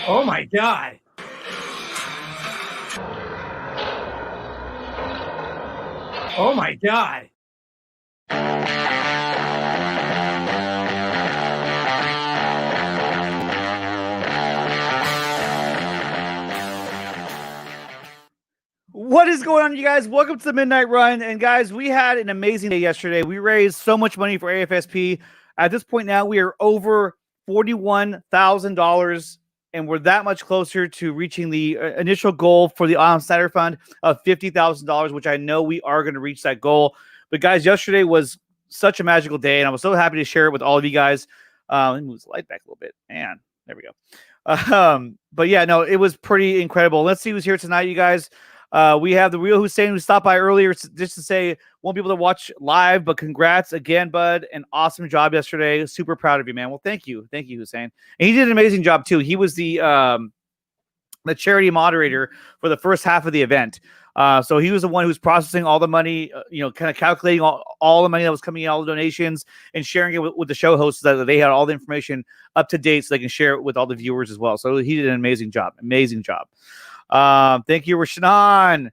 Oh my God. Oh my God. What is going on, you guys? Welcome to the Midnight Run. And guys, we had an amazing day yesterday. We raised so much money for AFSP. At this point now, we are over $41,000, and we're that much closer to reaching the initial goal for the Snyder Fund of $50,000, which I know we are going to reach that goal. But guys, yesterday was such a magical day, and I was so happy to share it with all of you guys. Let me move the light back a little bit. And there we go. But yeah, no, it was pretty incredible. Let's see who's here tonight, you guys. We have the real Hussein who stopped by earlier just to say won't be able to watch live, but congrats again, bud. An awesome job yesterday. Super proud of you, man. Well, thank you, Hussein. And he did an amazing job too. He was the charity moderator for the first half of the event. So he was the one who's processing all the money, kind of calculating all the money that was coming in, all the donations, and sharing it with the show hosts so that they had all the information up to date so they can share it with all the viewers as well. So he did an amazing job. Thank you, Rashanan.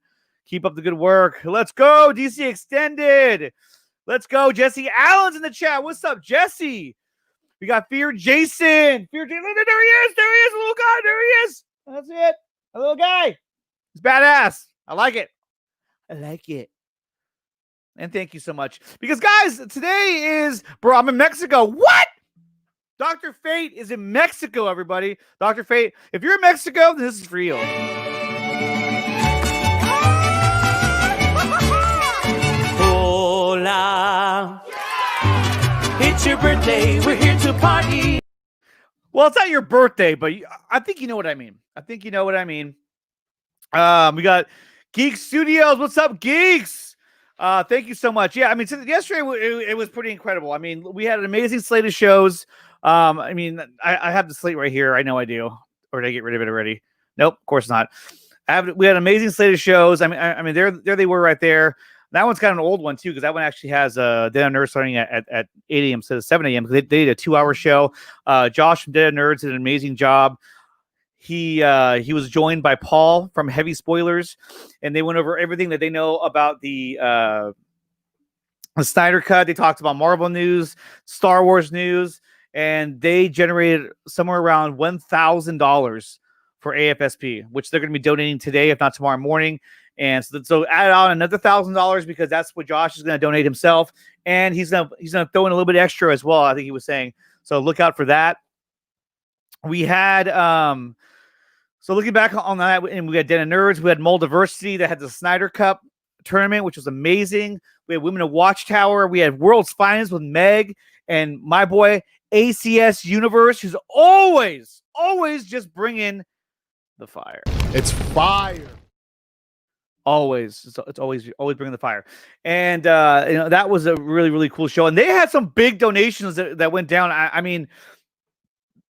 Keep up the good work. Let's go, DC Extended. Let's go. Jesse Allen's in the chat. What's up, Jesse? We got Fear Jason. There he is. Little guy. There he is. That's it. A little guy. He's badass. I like it. And thank you so much. Because, guys, today is, bro, I'm in Mexico. What? Dr. Fate is in Mexico, everybody. Dr. Fate, if you're in Mexico, then this is for you. Hola. It's your birthday. We're here to party. Well, it's not your birthday, but I think you know what I mean. We got Geek Studios. What's up, Geeks? Thank you so much. Yeah, I mean, yesterday it was pretty incredible. I mean, we had an amazing slate of shows. I mean, I have the slate right here. I know I do. Or did I get rid of it already? Nope, of course not. We had an amazing slate of shows. I mean, there they were right there. That one's kind of an old one too, because that one actually has Dead of Nerds starting at 8 a.m. instead of 7 a.m. They did a 2-hour show. Josh from Dead of Nerds did an amazing job. He was joined by Paul from Heavy Spoilers, and they went over everything that they know about the Snyder Cut. They talked about Marvel news, Star Wars news, and they generated somewhere around $1,000 for AFSP, which they're going to be donating today, if not tomorrow morning. And so add on another $1,000 because that's what Josh is going to donate himself, and he's gonna throw in a little bit extra as well. I think he was saying. So look out for that. We had so looking back on that, and we had Den of Nerds, we had Moldiversity that had the Snyder Cup tournament, which was amazing. We had Women of Watchtower. We had World's Finest with Meg and my boy ACS Universe, who's always just bringing the fire. It's fire. Always bringing the fire. And that was a really, really cool show. And they had some big donations that went down. I mean,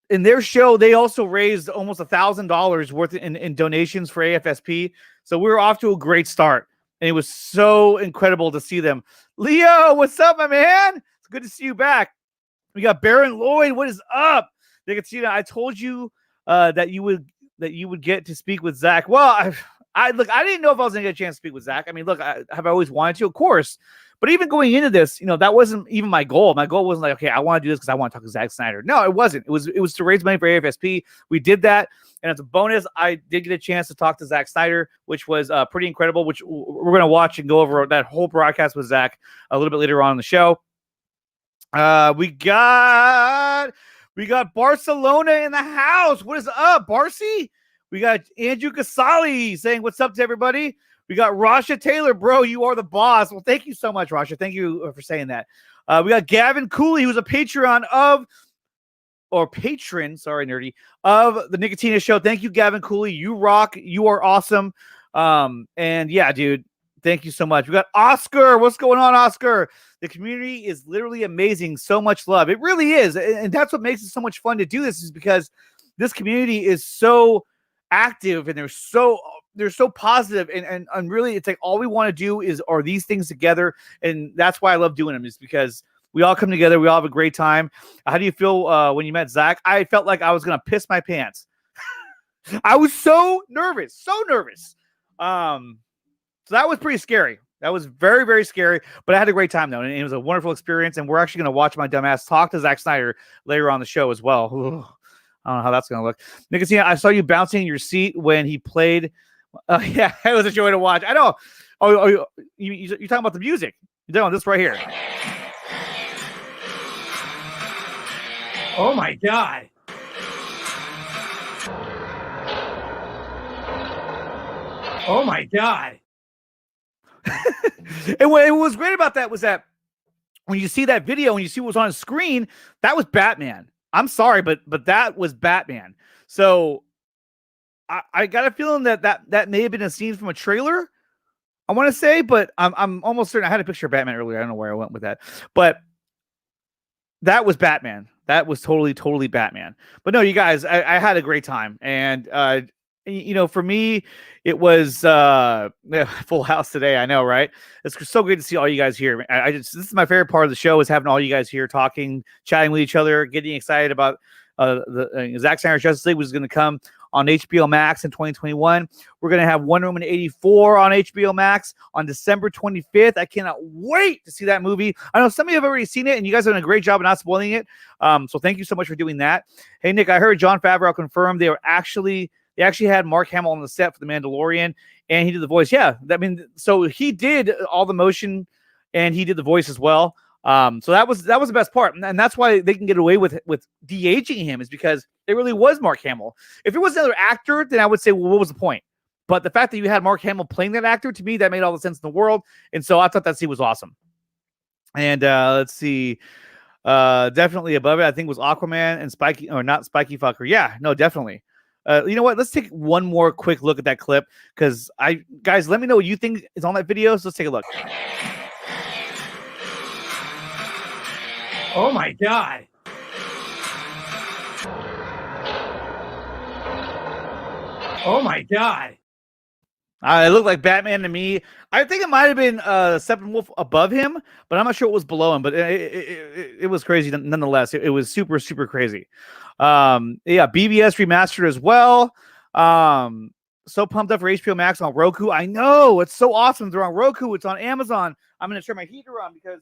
in their show, they also raised almost $1,000 worth in donations for AFSP. So we were off to a great start. And it was so incredible to see them. Leo, what's up, my man? It's good to see you back. We got Baron Lloyd. What is up? Nicotina, I told you that you would get to speak with Zach. Well, I didn't know if I was going to get a chance to speak with Zach. I mean, look, have I always wanted to? Of course. But even going into this, that wasn't even my goal. My goal wasn't like, okay, I want to do this because I want to talk to Zack Snyder. No, it wasn't. It was to raise money for AFSP. We did that. And as a bonus, I did get a chance to talk to Zack Snyder, which was pretty incredible, which we're going to watch and go over that whole broadcast with Zach a little bit later on in the show. We got Barcelona in the house. What is up, Barcy? We got Andrew Casali saying what's up to everybody. We got Rasha Taylor, bro. You are the boss. Well, thank you so much, Rasha. Thank you for saying that. We got Gavin Cooley, who's a patron, sorry, nerdy, of the Nicotina Show. Thank you, Gavin Cooley. You rock. You are awesome. And yeah, dude, thank you so much. We got Oscar. What's going on, Oscar? The community is literally amazing. So much love. It really is. And that's what makes it so much fun to do this, is because this community is so active and they're so positive and really it's like all we want to do are these things together, and that's why I love doing them, is because we all come together, we all have a great time. How do you feel when you met Zach? I felt like I was gonna piss my pants. I was so nervous, so nervous. So that was pretty scary. That was very, very scary, but I had a great time though, and it was a wonderful experience. And we're actually going to watch my dumbass talk to Zack Snyder later on the show as well. Ooh, I don't know how that's going to look. Nicotina, I saw you bouncing in your seat when he played. Yeah, it was a joy to watch. I know. Oh, you're talking about the music. You're talking about this right here. Oh my God. Oh my God. And what was great about that was that when you see that video and you see what was on the screen, that was Batman. I'm sorry, but that was Batman. So I got a feeling that may have been a scene from a trailer, I want to say, but I'm almost certain. I had a picture of Batman earlier. I don't know where I went with that, but that was Batman. That was totally Batman. But no, you guys, I had a great time. And for me, it was full house today. I know, right? It's so great to see all you guys here. This is my favorite part of the show, is having all you guys here talking, chatting with each other, getting excited about the Zack Snyder's Justice League, which is going to come on HBO Max in 2021. We're going to have Wonder Woman 84 on HBO Max on December 25th. I cannot wait to see that movie. I know some of you have already seen it, and you guys have done a great job of not spoiling it. So thank you so much for doing that. Hey, Nick, I heard Jon Favreau confirmed they actually had Mark Hamill on the set for The Mandalorian, and he did the voice. Yeah, so he did all the motion, and he did the voice as well. So that was the best part, and that's why they can get away with de-aging him, is because it really was Mark Hamill. If it was another actor, then I would say, well, what was the point? But the fact that you had Mark Hamill playing that actor, to me, that made all the sense in the world, and so I thought that scene was awesome. And let's see, definitely above it, I think, was Aquaman and Spiky, or not Spiky Fucker. Yeah, no, definitely. You know what? Let's take one more quick look at that clip, because guys, let me know what you think is on that video. So let's take a look. Oh my God. Oh my God. It looked like Batman to me. I think it might have been Steppenwolf above him, but I'm not sure what was below him. But it was crazy nonetheless. It was super, super crazy. Yeah, BBS remastered as well. So pumped up for HBO Max on Roku. I know, it's so awesome. They're on Roku. It's on Amazon. I'm going to turn my heater on because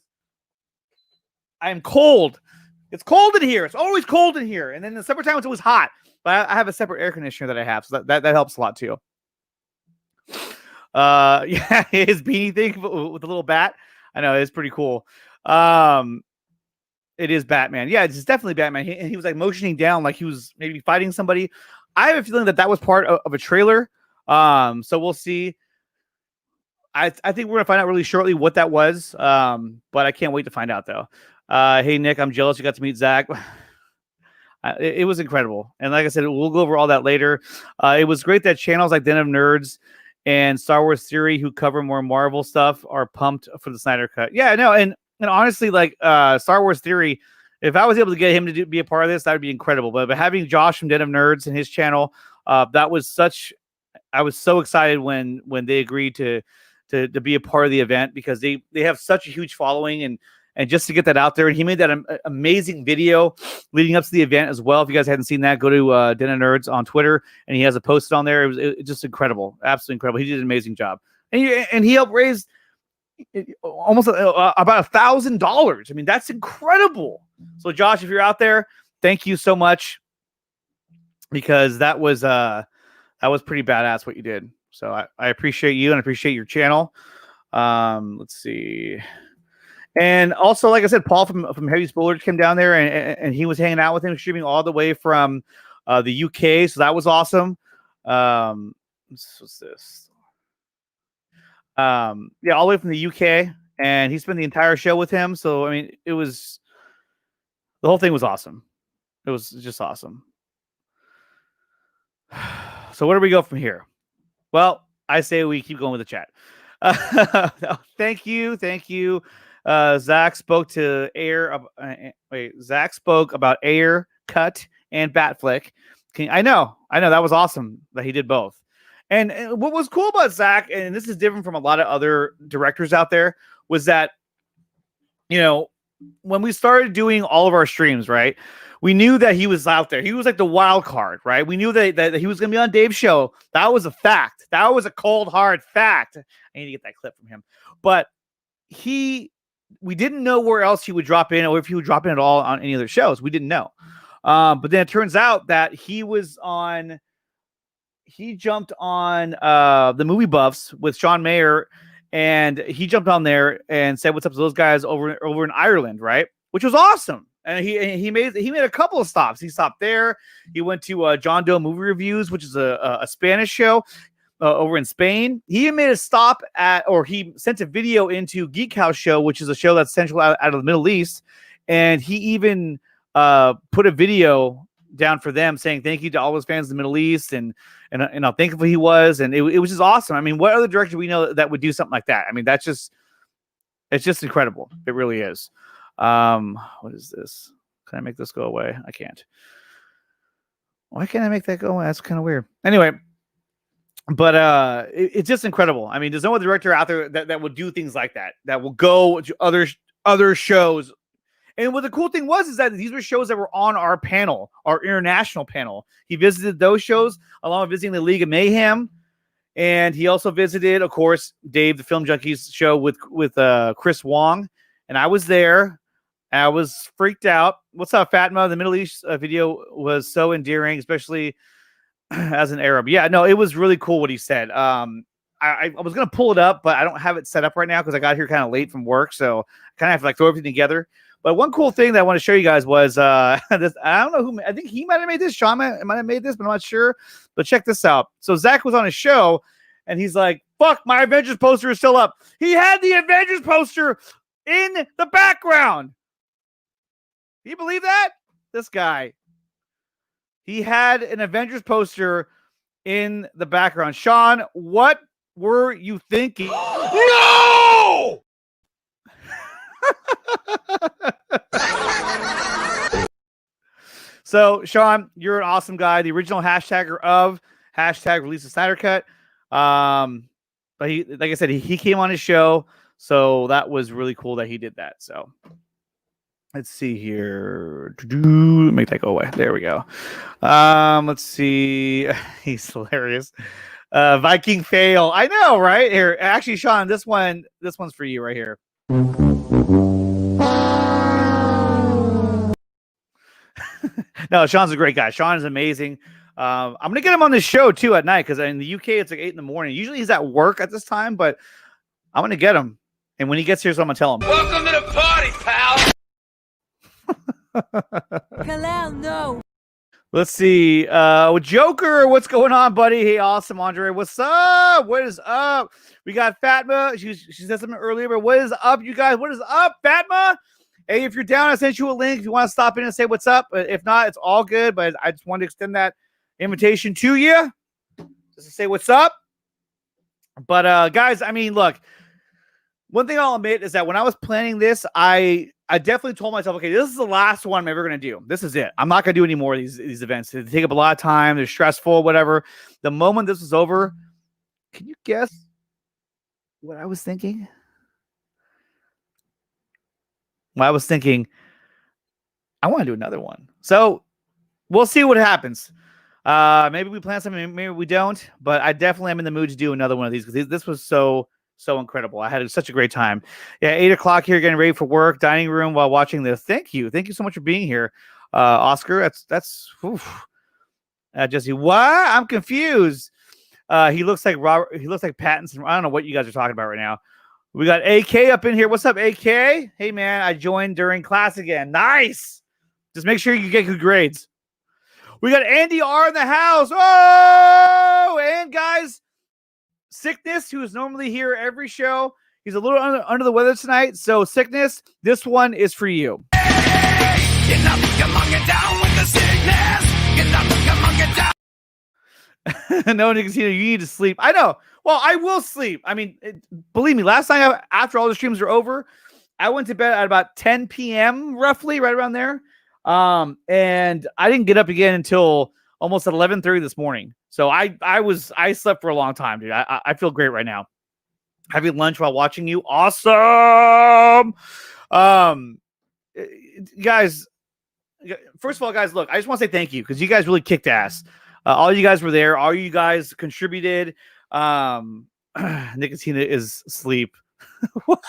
I am cold. It's cold in here. It's always cold in here. And then in the summertime, it's always hot. But I have a separate air conditioner that I have, so that helps a lot too. Yeah, his beanie thing with the little bat. I know, it's pretty cool. It is Batman. Yeah, it's definitely Batman. He was like motioning down, like he was maybe fighting somebody. I have a feeling that was part of a trailer. So we'll see. I think we're gonna find out really shortly what that was. But I can't wait to find out though. Hey Nick, I'm jealous you got to meet Zach. It was incredible. And like I said, we'll go over all that later. It was great that channels like Den of Nerds and Star Wars Theory, who cover more Marvel stuff, are pumped for the Snyder Cut. Yeah, no, and honestly, like Star Wars Theory, if I was able to get him to be a part of this, that would be incredible. But having Josh from Den of Nerds and his channel, that was such. I was so excited when they agreed to be a part of the event, because they have such a huge following, and just to get that out there. And he made that amazing video leading up to the event as well. If you guys hadn't seen that, go to Den of Nerds on Twitter, and he has a post on there. It was just incredible, absolutely incredible. He did an amazing job, and he helped raise almost about $1,000. I mean, that's incredible. So Josh, if you're out there, thank you so much, because that was pretty badass what you did. So I appreciate you, and I appreciate your channel. Let's see. And also, like I said, Paul from Heavy Spoilers came down there, and he was hanging out with him, streaming all the way from the UK. So that was awesome. What's this? Yeah, all the way from the UK, and he spent the entire show with him. So I mean, the whole thing was awesome. It was just awesome. So where do we go from here? Well, I say we keep going with the chat. Thank you. Zach spoke to Air. Zach spoke about Air, Cut, and Batflick. I know that was awesome that he did both. And what was cool about Zach, and this is different from a lot of other directors out there, was that, when we started doing all of our streams, right? We knew that he was out there. He was like the wild card, right? We knew that he was going to be on Dave's show. That was a fact. That was a cold, hard fact. I need to get that clip from him. But we didn't know where else he would drop in or if he would drop in at all on any other shows. We didn't know. But then it turns out that he jumped on the Movie Buffs with Sean Mayer, and he jumped on there and said what's up to those guys over in Ireland, right? Which was awesome. And he made a couple of stops. He stopped there. He went to John Doe Movie Reviews, which is a Spanish show over in Spain. He even made a stop he sent a video into Geek House Show, which is a show that's central out of the Middle East. And he even put a video down for them saying thank you to all those fans in the Middle East and how thankful he was. And it was just awesome. I mean, what other director we know that would do something like that? I mean, it's just incredible. It really is. What is this? Can I make this go away? I can't. Why can't I make that go away? That's kind of weird. Anyway, but it's just incredible. I mean, there's no other director out there that will do things like that will go to other shows. And what the cool thing is that these were shows that were on our panel, our international panel. He visited those shows along with visiting the League of Mayhem. And he also visited, of course, Dave, the Film Junkies show with Chris Wong. And I was there. I was freaked out. What's up, Fatma? The Middle East video was so endearing, especially as an Arab. Yeah, no, it was really cool what he said. I was going to pull it up, but I don't have it set up right now because I got here kind of late from work. So I kind of have to throw everything together. But one cool thing that I want to show you guys was this. I don't know who. I think he might have made this. Sean might have made this, but I'm not sure. But check this out. So Zach was on a show, and he's like, "Fuck, my Avengers poster is still up." He had the Avengers poster in the background. Can you believe that? This guy. He had an Avengers poster in the background. Sean, what were you thinking? No! So, Sean, you're an awesome guy. The original hashtagger of #Release the Snyder Cut. But he, like I said, he came on his show, so that was really cool that he did that. So, let's see here. Make that go away. There we go. Let's see. He's hilarious. Viking fail. I know, right? Here, actually, Sean, this one's for you right here. No, Sean's a great guy. Sean is amazing. I'm gonna get him on this show too at night because in the UK it's like 8 a.m. Usually he's at work at this time, but I'm gonna get him. And when he gets here, so I'm gonna tell him. Welcome to the party, pal. Kalel, no. Let's see. Joker, what's going on, buddy? Hey, awesome, Andre. What's up? What is up? We got Fatma. She said something earlier, but what is up, you guys? What is up, Fatma? Hey, if you're down, I sent you a link if you want to stop in and say what's up. But if not, it's all good. But I just wanted to extend that invitation to you just to say what's up. But guys, I mean, look, one thing I'll admit is that when I was planning this, I definitely told myself, okay, this is the last one I'm ever going to do. This is it. I'm not going to do any more of these events. They take up a lot of time. They're stressful, whatever. The moment this was over, can you guess what I was thinking? Well, I was thinking, I want to do another one. So we'll see what happens. Maybe we plan something, maybe we don't. But I definitely am in the mood to do another one of these because this was so incredible. I had such a great time. Yeah, 8 o'clock here, getting ready for work, dining room while watching this. Thank you so much for being here, Oscar. That's Jesse. What? I'm confused. He looks like Robert. He looks like Pattinson. I don't know what you guys are talking about right now. We got AK up in here. What's up, AK? Hey, man, I joined during class again. Nice. Just make sure you get good grades. We got Andy R in the house. Oh, and guys, Sickness, who is normally here every show. He's a little under the weather tonight. So, Sickness, this one is for you. Get up, come on, get down with the sickness. Get up, come on, get down. No one can see you. You need to sleep. I know. Well, I will sleep. I mean, believe me, last night after all the streams are over, I went to bed at about 10 p.m. roughly, right around there. And I didn't get up again until almost at 11:30 this morning. So I slept for a long time, dude. I feel great right now. Having lunch while watching you. Awesome. guys, first of all, guys, look, I just want to say thank you because you guys really kicked ass. All you guys were there. All you guys contributed. Nicotina is asleep. What?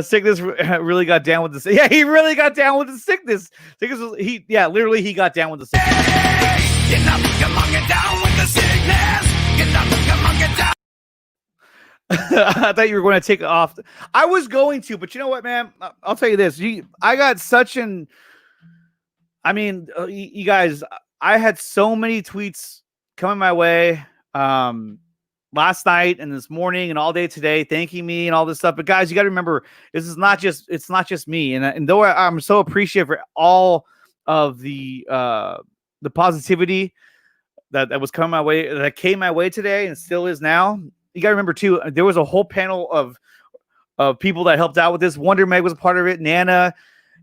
Sickness really got down with the. Yeah, he really got down with the sickness. Literally, he got down with the sickness. Hey, get up, come on, get down with the sickness. Get up, come on, get down. I thought you were going to take it off. I was going to, but you know what, man? I'll tell you this. I got such an. I mean, you guys, I had so many tweets coming my way last night and this morning and all day today, thanking me and all this stuff. But guys, you got to remember, it's not just me. And though I'm so appreciative for all of the positivity that was coming my way, that came my way today and still is now. You got to remember too, there was a whole panel of people that helped out with this. Wonder Meg was a part of it. Nana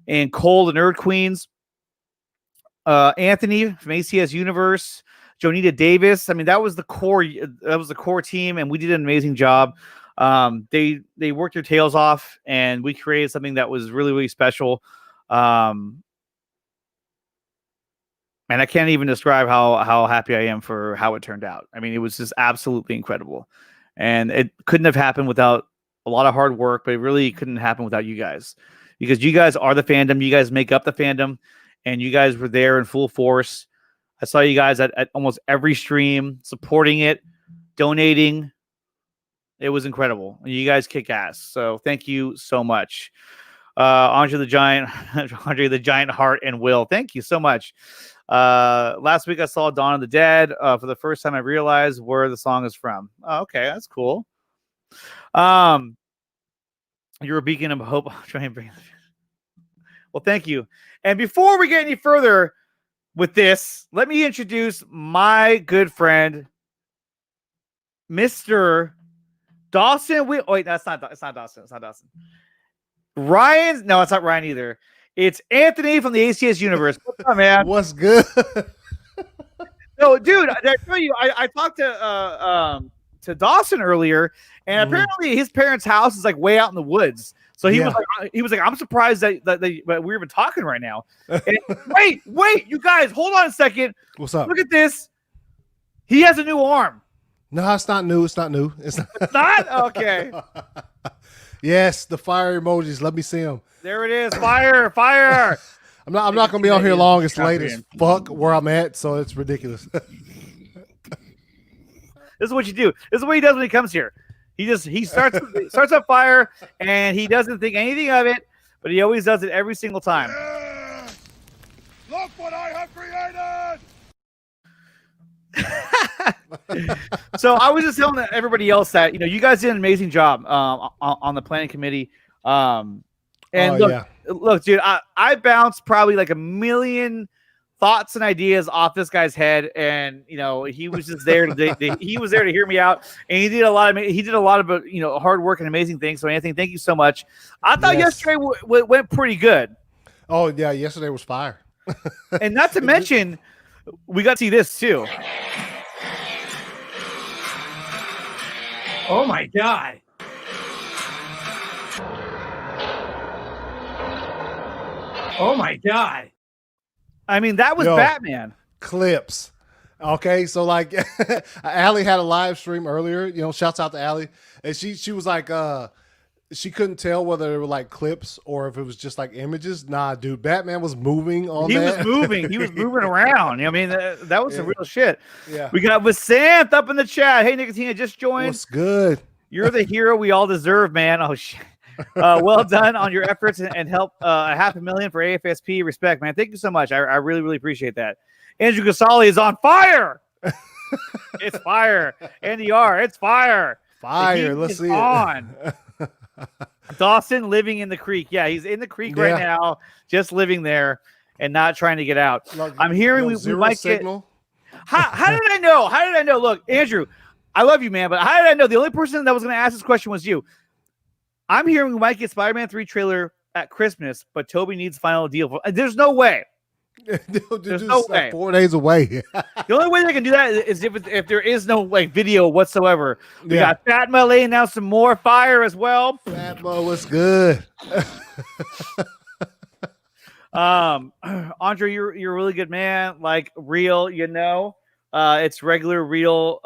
and Cole, the Nerd Queens. Anthony from ACS Universe. Jonita Davis. I mean, that was the core. That was the core team, and we did an amazing job. They worked their tails off, and we created something that was really, really special. And I can't even describe how happy I am for how it turned out. I mean, it was just absolutely incredible. And it couldn't have happened without a lot of hard work, but it really couldn't happen without you guys. Because you guys are the fandom. You guys make up the fandom. And you guys were there in full force. I saw you guys at almost every stream, supporting it, donating. It was incredible. You guys kick ass. So thank you so much. Andre the Giant, Andre the Giant Heart and Will. Thank you so much. Last week I saw Dawn of the Dead. For the first time I realized where the song is from. Oh, okay, that's cool. You're a beacon of hope. Try and bring it. Well, thank you. And before we get any further with this, let me introduce my good friend, Mr. Dawson. Wait, that's not. It's not Dawson. It's not Dawson. Ryan. No, it's not Ryan either. It's Anthony from the ACS Universe. What's up, man? What's good? No, dude, I tell you, I talked to Dawson earlier, and apparently his parents' house is like way out in the woods. So he was like, I'm surprised that we're even talking right now. And wait, you guys, hold on a second. What's up? Look at this. He has a new arm. No, it's not new. It's not new. It's not? Okay. Yes, the fire emojis. Let me see them. There it is. Fire. I'm not gonna be on here long. It's late as fuck where I'm at, so it's ridiculous. This is what you do. This is what he does when he comes here. He starts a fire and he doesn't think anything of it, but he always does it every single time. Yeah. Look what I have created. So I was just telling everybody else that you guys did an amazing job on the planning committee. Look, dude, I bounced probably like 1 million thoughts and ideas off this guy's head, and he was just there he was there to hear me out, and he did a lot of hard work and amazing things. So Anthony, thank you so much. I thought yesterday went pretty good. Oh yeah, yesterday was fire. And not to mention, we got to see this too. Oh my God. Oh my God. I mean, that was Batman. Clips. Okay, so like Allie had a live stream earlier, shouts out to Allie. And she was like she couldn't tell whether they were like clips or if it was just like images. Nah, dude, Batman was moving on He was moving around. I mean, that was some real shit. Yeah. We got Vasanth up in the chat. Hey, Nicotina just joined. What's good? You're the hero we all deserve, man. Oh shit. Well done on your efforts and help. 500,000 for AFSP. Respect, man. Thank you so much. I really, really appreciate that. Andrew Casali is on fire. It's fire. Andy R. It's fire. Fire. Let's see on. Dawson living in the creek. Yeah, he's in the creek right now, just living there and not trying to get out. Like, I'm hearing we might signal. How did I know? How did I know? Look, Andrew, I love you, man, but how did I know? The only person that was going to ask this question was you. I'm hearing we might get Spider-Man 3 trailer at Christmas, but Toby needs final deal. There's no way. There's no way. Like 4 days away. The only way they can do that is if there is no video whatsoever. We got Fatma laying down some more fire as well. Fatma was good. Andre, you're a really good man. Like real, it's regular, real,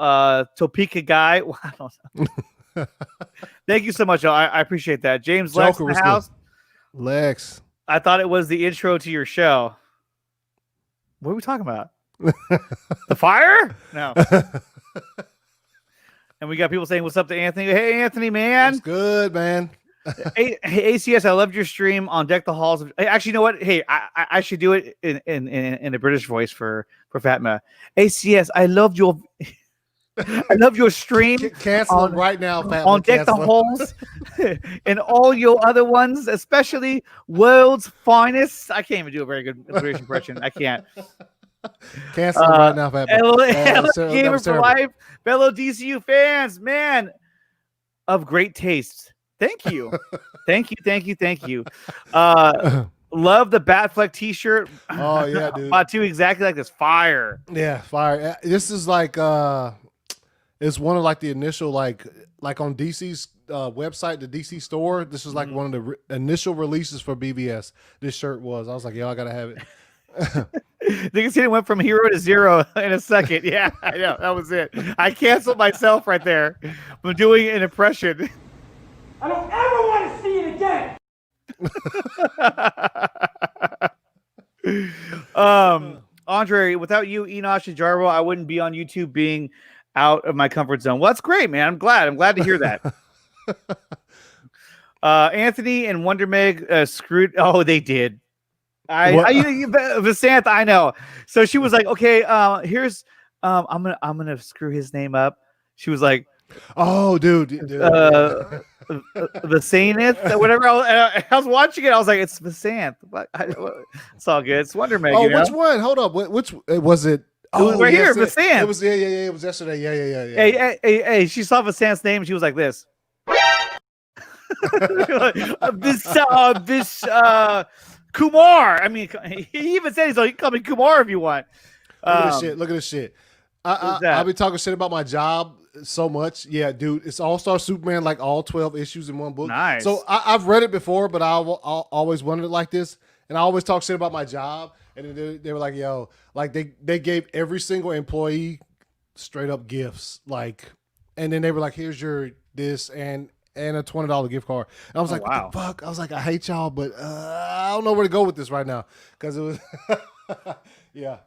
Topeka guy. Well, I don't know. Thank you so much. I appreciate that. James Lex Joker in the was house. good. Lex. I thought it was the intro to your show. What are we talking about? The fire? No. And we got people saying, "What's up to Anthony?" Hey, Anthony, man. It's good, man. Hey, ACS, I loved your stream on Deck the Halls. Hey, actually, you know what? Hey, I should do it in a British voice for Fatma. ACS, I loved your stream. Cancel it right now, Fatma. On Deck the Halls and all your other ones, especially World's Finest. I can't even do a very good British impression. I can't. Cancel it right now, Fatma. Gamer for life, fellow DCU fans, man of great taste. Thank you. Thank you. Love the Batfleck t-shirt. Oh yeah, dude. Bought two exactly like this. Fire. Yeah, fire. This is like it's one of like the initial like on DC's website, the DC store. This is like one of the initial releases for BBS. This shirt was. I was like, yo, I gotta have it. They can see it went from hero to zero in a second. Yeah, I know. That was it. I canceled myself right there from doing an impression. I don't ever want to see it again. Andre, without you, Enosh and Jarvo, I wouldn't be on YouTube being out of my comfort zone. Well, that's great, man. I'm glad to hear that. Anthony and Wonder Meg screwed. Oh, they did. Vasanth, I know. So she was like, okay, here's I'm gonna screw his name up. She was like, oh, dude. Vasanth, whatever. I was watching it. I was like, it's Vasanth. It's all good. It's Wonder Meg. Oh, which one? Hold up. Which was it? It was right here, Vasanth. It was yeah. It was yesterday. Yeah. Hey. She saw Vasanth's name and she was like this. This Kumar. I mean, he even said he's like, you can call me Kumar if you want. Look at this shit. I've been talking shit about my job so much. Yeah, dude, it's All-Star Superman, like all 12 issues in one book. Nice. So I've read it before, but I always wanted it like this. And I always talk shit about my job. And they were like, yo, like they gave every single employee straight up gifts. Like, and then they were like, here's your this and a $20 gift card. And I was like, wow. what the fuck? I was like, I hate y'all, but I don't know where to go with this right now. Because it was, yeah.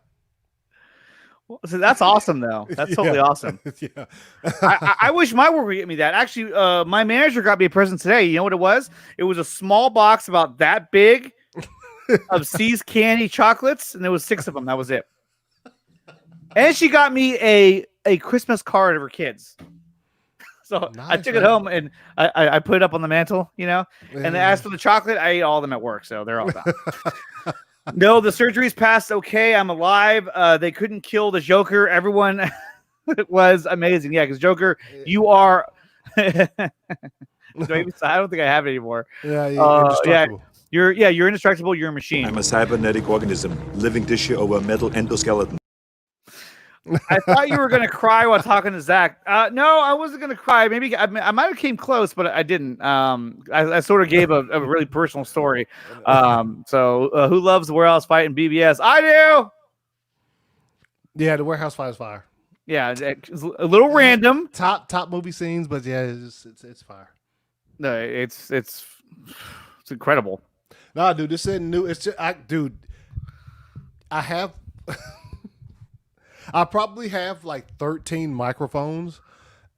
So that's awesome, though. That's totally awesome. Yeah. I wish my work would get me that. Actually, my manager got me a present today. You know what it was? It was a small box about that big of C's candy chocolates, and there was 6 of them. That was it. And she got me a Christmas card of her kids. So nice, I took it home and I put it up on the mantle, And as for the chocolate, I ate all of them at work, so they're all done. No, the surgery's passed okay. I'm alive. They couldn't kill the Joker. Everyone was amazing. Yeah, because Joker, you are. I don't think I have it anymore. Yeah, you're you're indestructible. You're a machine. I'm a cybernetic organism, living tissue over a metal endoskeleton. I thought you were going to cry while talking to Zach. No, I wasn't going to cry. Maybe I might have came close, but I didn't. I sort of gave a really personal story. So who loves the warehouse fight in BBS? I do. Yeah, the warehouse fight is fire. Yeah, it's a little random. Top movie scenes, but yeah, it's fire. No, it's incredible. No, dude, this isn't new. It's just, I have. I probably have like 13 microphones,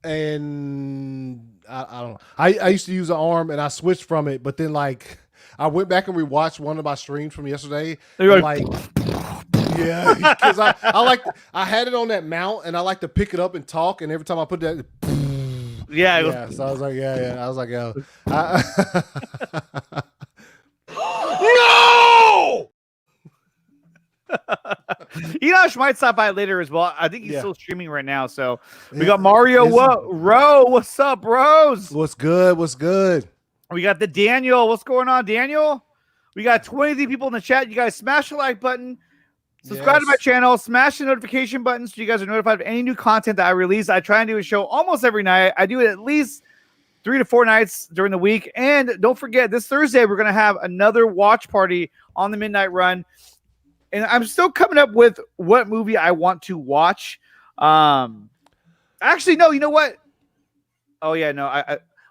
and I don't know. I used to use an arm, and I switched from it, but then like I went back and rewatched one of my streams from yesterday. You're like, yeah, because I had it on that mount, and I like to pick it up and talk, and every time I put that, yeah. So I was like, I was like, yo, no. Enosh might stop by later as well. I think he's still streaming right now. So we got Mario Rowe. What's up, Rose? What's good? We got the Daniel. What's going on, Daniel? We got 23 people in the chat. You guys smash the like button. Subscribe to my channel. Smash the notification button so you guys are notified of any new content that I release. I try and do a show almost every night. I do it at least 3 to 4 nights during the week. And don't forget, this Thursday, we're going to have another watch party on the Midnight Run. And I'm still coming up with what movie I want to watch. Actually, no, you know what? Oh, yeah, no.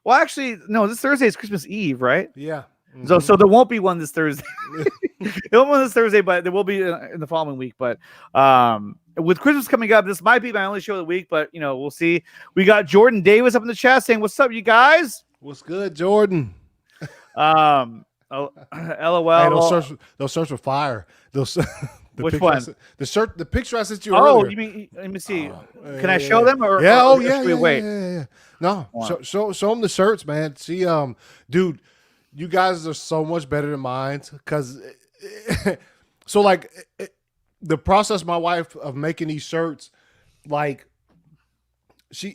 Well, actually, no, this Thursday is Christmas Eve, right? Yeah. So there won't be one this Thursday. There won't be one this Thursday, but there will be in the following week. But with Christmas coming up, this might be my only show of the week, but we'll see. We got Jordan Davis up in the chat saying, "What's up, you guys?" What's good, Jordan? LOL. Hey, they'll search for fire. Which one? The picture I sent you Oh, earlier. you mean? Let me see. Can I show them? Or yeah. or Yeah. should we wait? Yeah. No, show them the shirts, man. See, dude, you guys are so much better than mine. Because, so like, the process, my wife of making these shirts, like,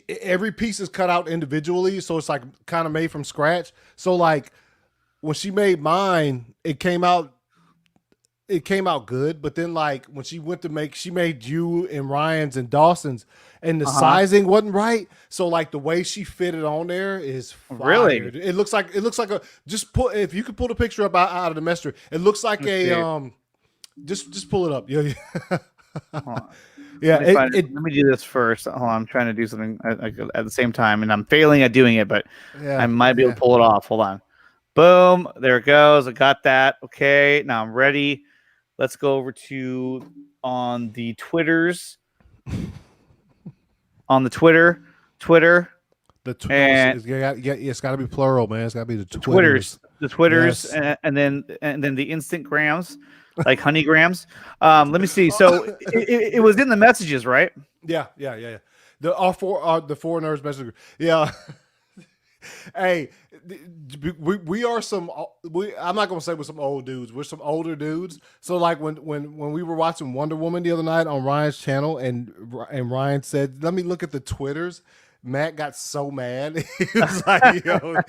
every piece is cut out individually, so it's like kind of made from scratch. So like, when she made mine, it came out good, but then like when she went to make, she made you and Ryan's and Dawson's, and the sizing wasn't right. So like the way she fit it on there is fire. Really? It looks like a, if you could pull the picture up out of the messenger, it looks like just pull it up. Yeah. Yeah. Let me do this first. Hold on, I'm trying to do something at the same time, and I'm failing at doing it, but I might be able to pull it off. Hold on. Boom. There it goes. I got that. Okay. Now I'm ready. Let's go over to on the Twitters. On the Twitter. It's got to be plural, man. It's got to be the Twitters. The Twitters, yes. and then the Instagrams, like honeygrams. Let me see. So it was in the messages, right? Yeah. The four nerds message. Yeah. Hey, we are I'm not gonna say we're some old dudes. We're some older dudes. So like when we were watching Wonder Woman the other night on Ryan's channel, and Ryan said, "Let me look at the Twitters." Matt got so mad. He was like, "Yo,"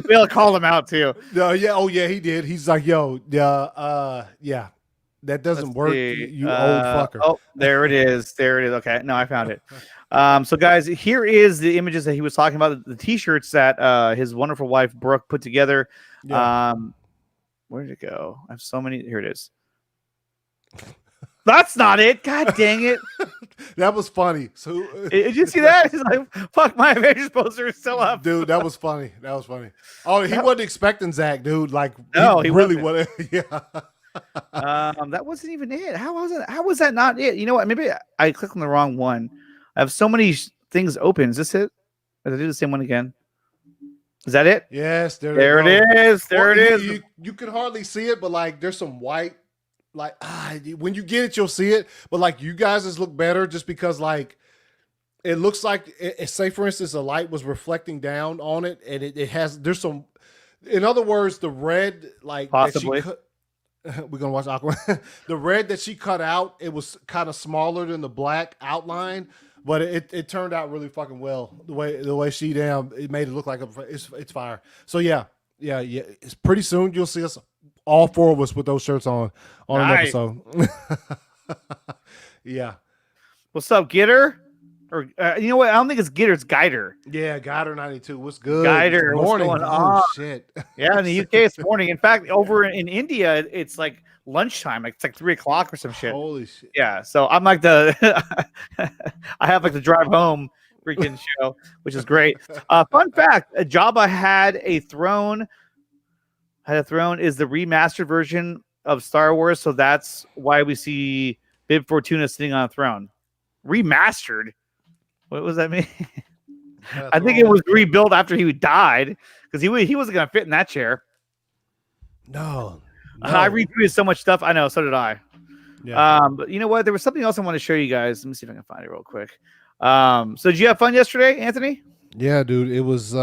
we all called him out too. No, yeah, oh yeah, he did. He's like, "Yo, yeah, that doesn't work, you old fucker." Oh, there it is. Okay, no, I found it. So guys, here is the images that he was talking about, the t-shirts that his wonderful wife Brooke put together. Yeah. Where did it go? I have so many. Here it is. That's not it. God dang it. That was funny. So did you see that? He's like, fuck, my Avengers poster is still up. Dude, that was funny. Oh, he wasn't expecting Zach, dude. Like, no, he really wasn't. Yeah. That wasn't even it. How was that not it? You know what? Maybe I clicked on the wrong one. I have so many things open. Is this it? Did I do the same one again? Is that it? Yes. There it is. There it is. You can hardly see it, but like there's some white. Like when you get it, you'll see it. But like you guys just look better just because like it looks like say for instance a light was reflecting down on it, and there's some. In other words, the red like possibly. We're gonna watch Aquaman. The red that she cut out, it was kind of smaller than the black outline, but it turned out really fucking well. The way she it made it look like it's fire. So yeah. It's pretty soon you'll see us all four of us with those shirts on an episode. Yeah. What's up, Gitter? Or you know what? I don't think it's Gitter. It's Guider. Yeah, Guider 92. What's good? Guider. Morning. What's going on? Oh, shit. Yeah, in the UK it's morning. In fact, over in India it's like lunchtime. Like it's like 3:00 or some shit. Holy shit. Yeah. So I'm like I have like the drive home freaking show, which is great. Fun fact: Jabba had a throne. Is the remastered version of Star Wars, so that's why we see Bib Fortuna sitting on a throne. Remastered. What does that mean? I think it was rebuilt after he died because he wasn't gonna fit in that chair. No. I retweeted so much stuff. I know, so did I. Yeah. But you know what? There was something else I want to show you guys. Let me see if I can find it real quick. So did you have fun yesterday, Anthony? Yeah, dude. It was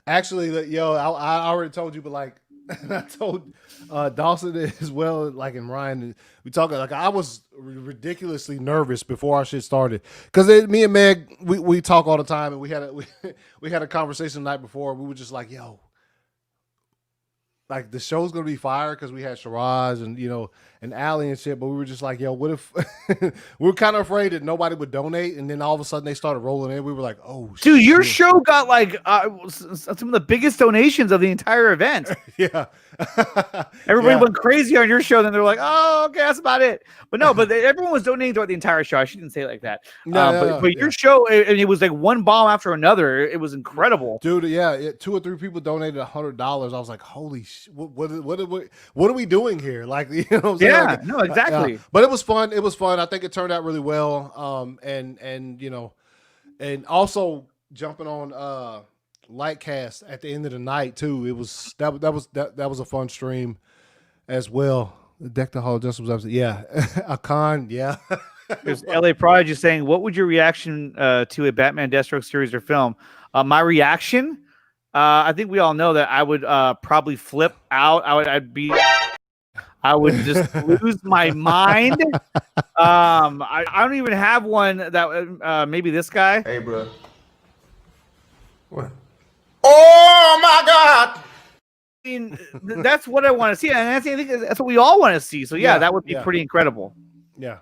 actually, yo, I already told you, but like I told Dawson as well, like in Ryan, we talked like I was ridiculously nervous before our shit started because me and Meg we talk all the time, and we had a conversation the night before. We were just like, yo, like the show's gonna be fire because we had Shiraz and and Allie and shit, but we were just like, yo, what if we were kind of afraid that nobody would donate, and then all of a sudden they started rolling in. We were like, oh, Dude, your shit. show got like some of the biggest donations of the entire event. Yeah. Everybody Yeah. went crazy on your show. Then they're like, "Oh, okay, that's about it." But no, everyone was donating throughout the entire show. I shouldn't say it like that. But your show, it was like one bomb after another. It was incredible, dude. Yeah, 2 or 3 people donated $100. I was like, holy shit! What are we doing here? Like, you know, what I'm saying? Yeah, like, no, exactly. But it was fun. It was fun. I think it turned out really well. And also jumping on Lightcast at the end of the night too. It was that was a fun stream as well. The Deck the Hall of Justice was absolutely, yeah. A con, yeah. There's LA Prodigy saying, "What would your reaction to a Batman Deathstroke series or film?" My reaction, I think we all know that I would probably flip out. I would just lose my mind. I don't even have one that maybe this guy. Hey, bro. What? Oh my God! I mean, that's what I want to see, and I think that's what we all want to see. So yeah, that would be pretty incredible. Yeah.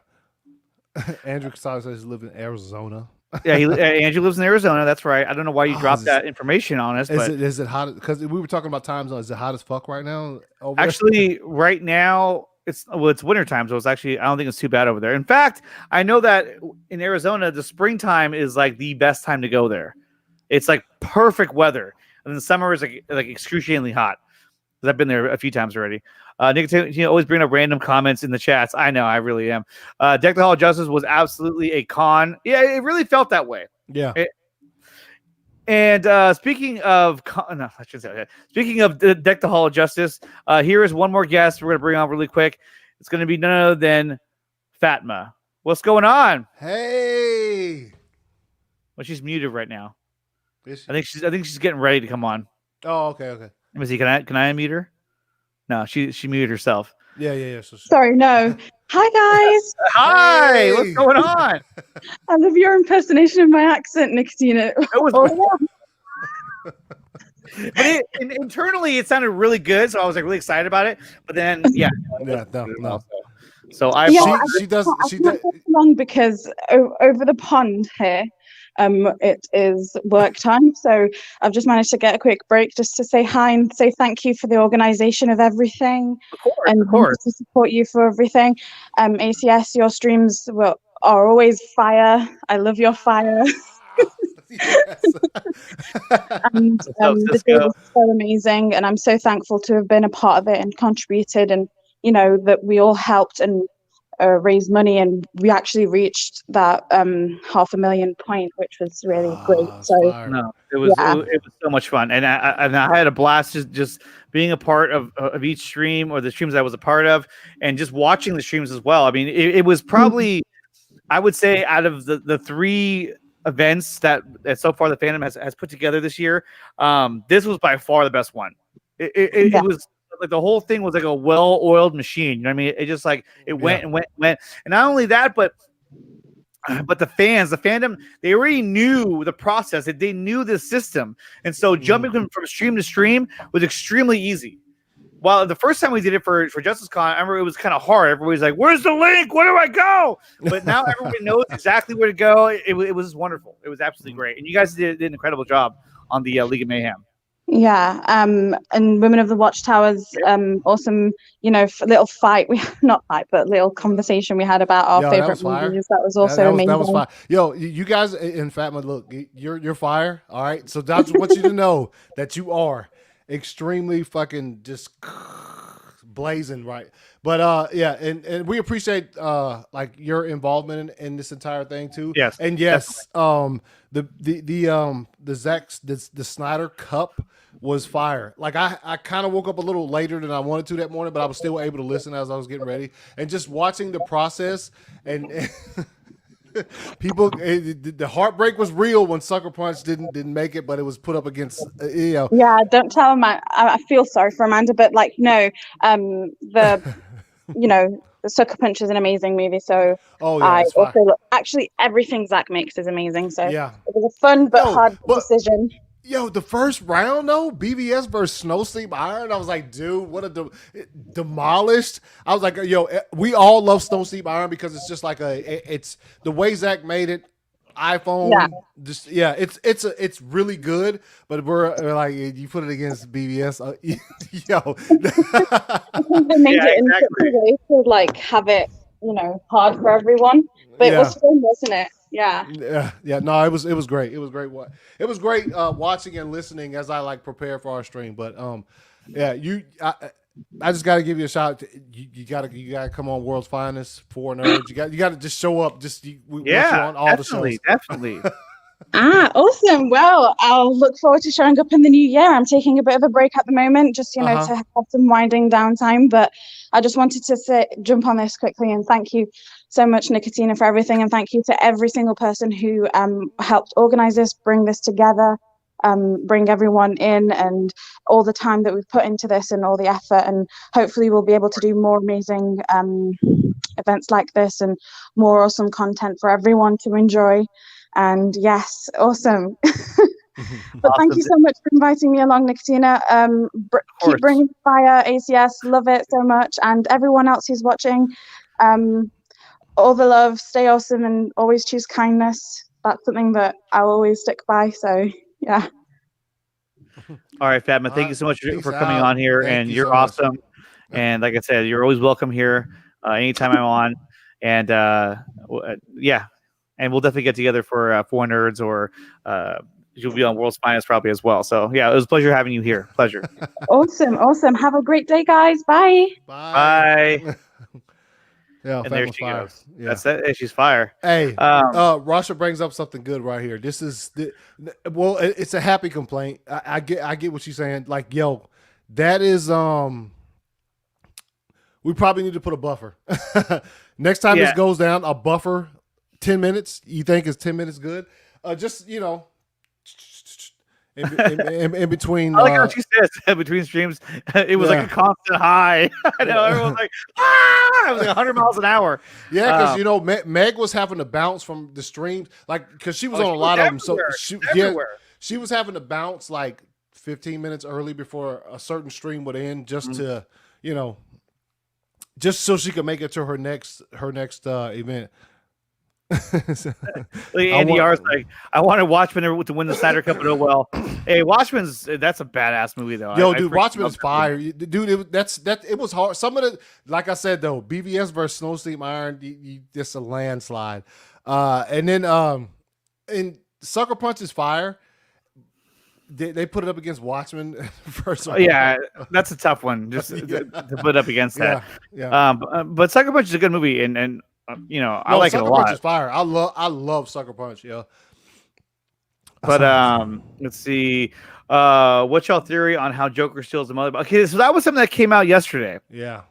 Andrew Casado says he lives in Arizona. Yeah, Andrew lives in Arizona. That's right. I don't know why you dropped that information on us. But Is it hot? Because we were talking about time zone. Is it hot as fuck right now? Actually, right now it's winter time, so it's actually I don't think it's too bad over there. In fact, I know that in Arizona, the springtime is like the best time to go there. It's like perfect weather, and the summer is like excruciatingly hot. Because I've been there a few times already. Nick, always bring up random comments in the chats. I know, I really am. Deck the Hall of Justice was absolutely a con. Yeah, it really felt that way. Yeah. And speaking of, no, I should say that. Speaking of Deck the Hall of Justice, here is one more guest we're going to bring on really quick. It's going to be none other than Fatma. What's going on? Hey. Well, she's muted right now. Is she? I think she's getting ready to come on. Oh, okay. Let me see. Can I unmute her? No, she muted herself. Yeah. Sorry, no. Hi, guys. Hi. Hey. What's going on? I love your impersonation of my accent, Nicotina. It was horrible. But internally, it sounded really good, so I was like really excited about it. But then, yeah, no. So She does long because over the pond here, it is work time, so I've just managed to get a quick break just to say hi and say thank you for the organization of everything, of course. To support you for everything. ACS, your streams are always fire. I love your fire. And the day was so amazing, and I'm so thankful to have been a part of it and contributed, and that we all helped and raise money, and we actually reached that 500,000 point, which was really great. So no, it was so much fun, and I had a blast just being a part of each stream or the streams I was a part of, and just watching the streams as well. I mean, it was probably I would say out of the 3 events that so far the fandom has put together this year, this was by far the best one. It was like the whole thing was like a well-oiled machine. You know what I mean? It just like it went and went. And not only that, but the fandom, they already knew the process. They knew the system. And so jumping from stream to stream was extremely easy. While the first time we did it for Justice Con, I remember it was kind of hard. Everybody's like, "Where's the link? Where do I go?" But now everybody knows exactly where to go. It was wonderful. It was absolutely great. And you guys did an incredible job on the League of Mayhem. Yeah, and Women of the Watchtower's awesome, little fight. Not fight, but little conversation we had about our favorite movies. That was also amazing. That was fire. Yo, you guys in Fatma, look, you're fire. All right, so I want you to know that you are extremely fucking just blazing right. But yeah, and we appreciate like your involvement in this entire thing too. Yes, and yes, the Snyder Cup was fire. Like I kind of woke up a little later than I wanted to that morning, but I was still able to listen as I was getting ready and just watching the process and people. The heartbreak was real when Sucker Punch didn't make it, but it was put up against Yeah, don't tell him. I feel sorry for Amanda, but like no, the Sucker Punch is an amazing movie. So I also actually everything Zach makes is amazing. So yeah, it was a fun but hard decision. Yo, the first round though, BVS versus Snow Sleep Iron. I was like, dude, what a demolished. I was like, yo, we all love Snow Sleep Iron because it's just like it's the way Zach made it. iPhone, Yeah. just it's really good. But we're like, you put it against BVS, yo. I think they made it in such a way to like have it, hard for everyone. But it was fun, wasn't it? Yeah. Yeah. No, it was great. It was great. It was great watching and listening as I like prepare for our stream. But yeah, I just got to give you a shout. You gotta come on World's Finest, 4 Nerds. You got to just show up. We want you on all the shows. Definitely. Awesome. Well, I'll look forward to showing up in the new year. I'm taking a bit of a break at the moment, just to have some winding down time. But I just wanted to jump on this quickly and thank you so much, Nicotina, for everything, and thank you to every single person who helped organize this, bring this together, bring everyone in, and all the time that we've put into this and all the effort. And hopefully we'll be able to do more amazing events like this and more awesome content for everyone to enjoy. And yes, awesome. But thank you so much for inviting me along, Nicotina. Keep bringing the fire, ACS. Love it so much. And everyone else who's watching, all the love, stay awesome, and always choose kindness. That's something that I'll always stick by. So yeah. All right, Fatma, thank you so much for coming on here. And you're awesome. And like I said, you're always welcome here anytime I'm on. And yeah. And we'll definitely get together for 4 Nerds, or you'll be on World's Finest probably as well. So yeah, it was a pleasure having you here. Pleasure. Awesome. Have a great day, guys. Bye. Bye. Yeah, and there she fire. goes. Yeah. That's it. Hey, she's fire. Hey, Rasha brings up something good right here. This is it's a happy complaint. I get what she's saying. Like, yo, that is we probably need to put a buffer. Next time this goes down, a buffer. 10 minutes. You think is 10 minutes good? Just in between. I like what she says between streams. It was like a constant high. I know everyone's like, it was like 100 miles an hour. Yeah, because Meg was having to bounce from the streams, like because she was on a lot of them. So she was having to bounce like 15 minutes early before a certain stream would end, just to just so she could make it to her next event. Andy R's like, I wanted Watchmen to win the Snyder Cup, but oh well. Hey, that's a badass movie though. Yo, dude, Watchmen is fire, dude. It was hard. Some of the, like I said though, BVS versus Snow Sleep Iron, just a landslide. And then in Sucker Punch is fire. They put it up against Watchmen first. Yeah, that's a tough one just to put up against that. Yeah. But Sucker Punch is a good movie, and I like Sucker it a lot. Punch is fire. I love Sucker Punch. Yeah. But let's see. What's y'all theory on how Joker steals the mother box? Okay, so that was something that came out yesterday. Yeah.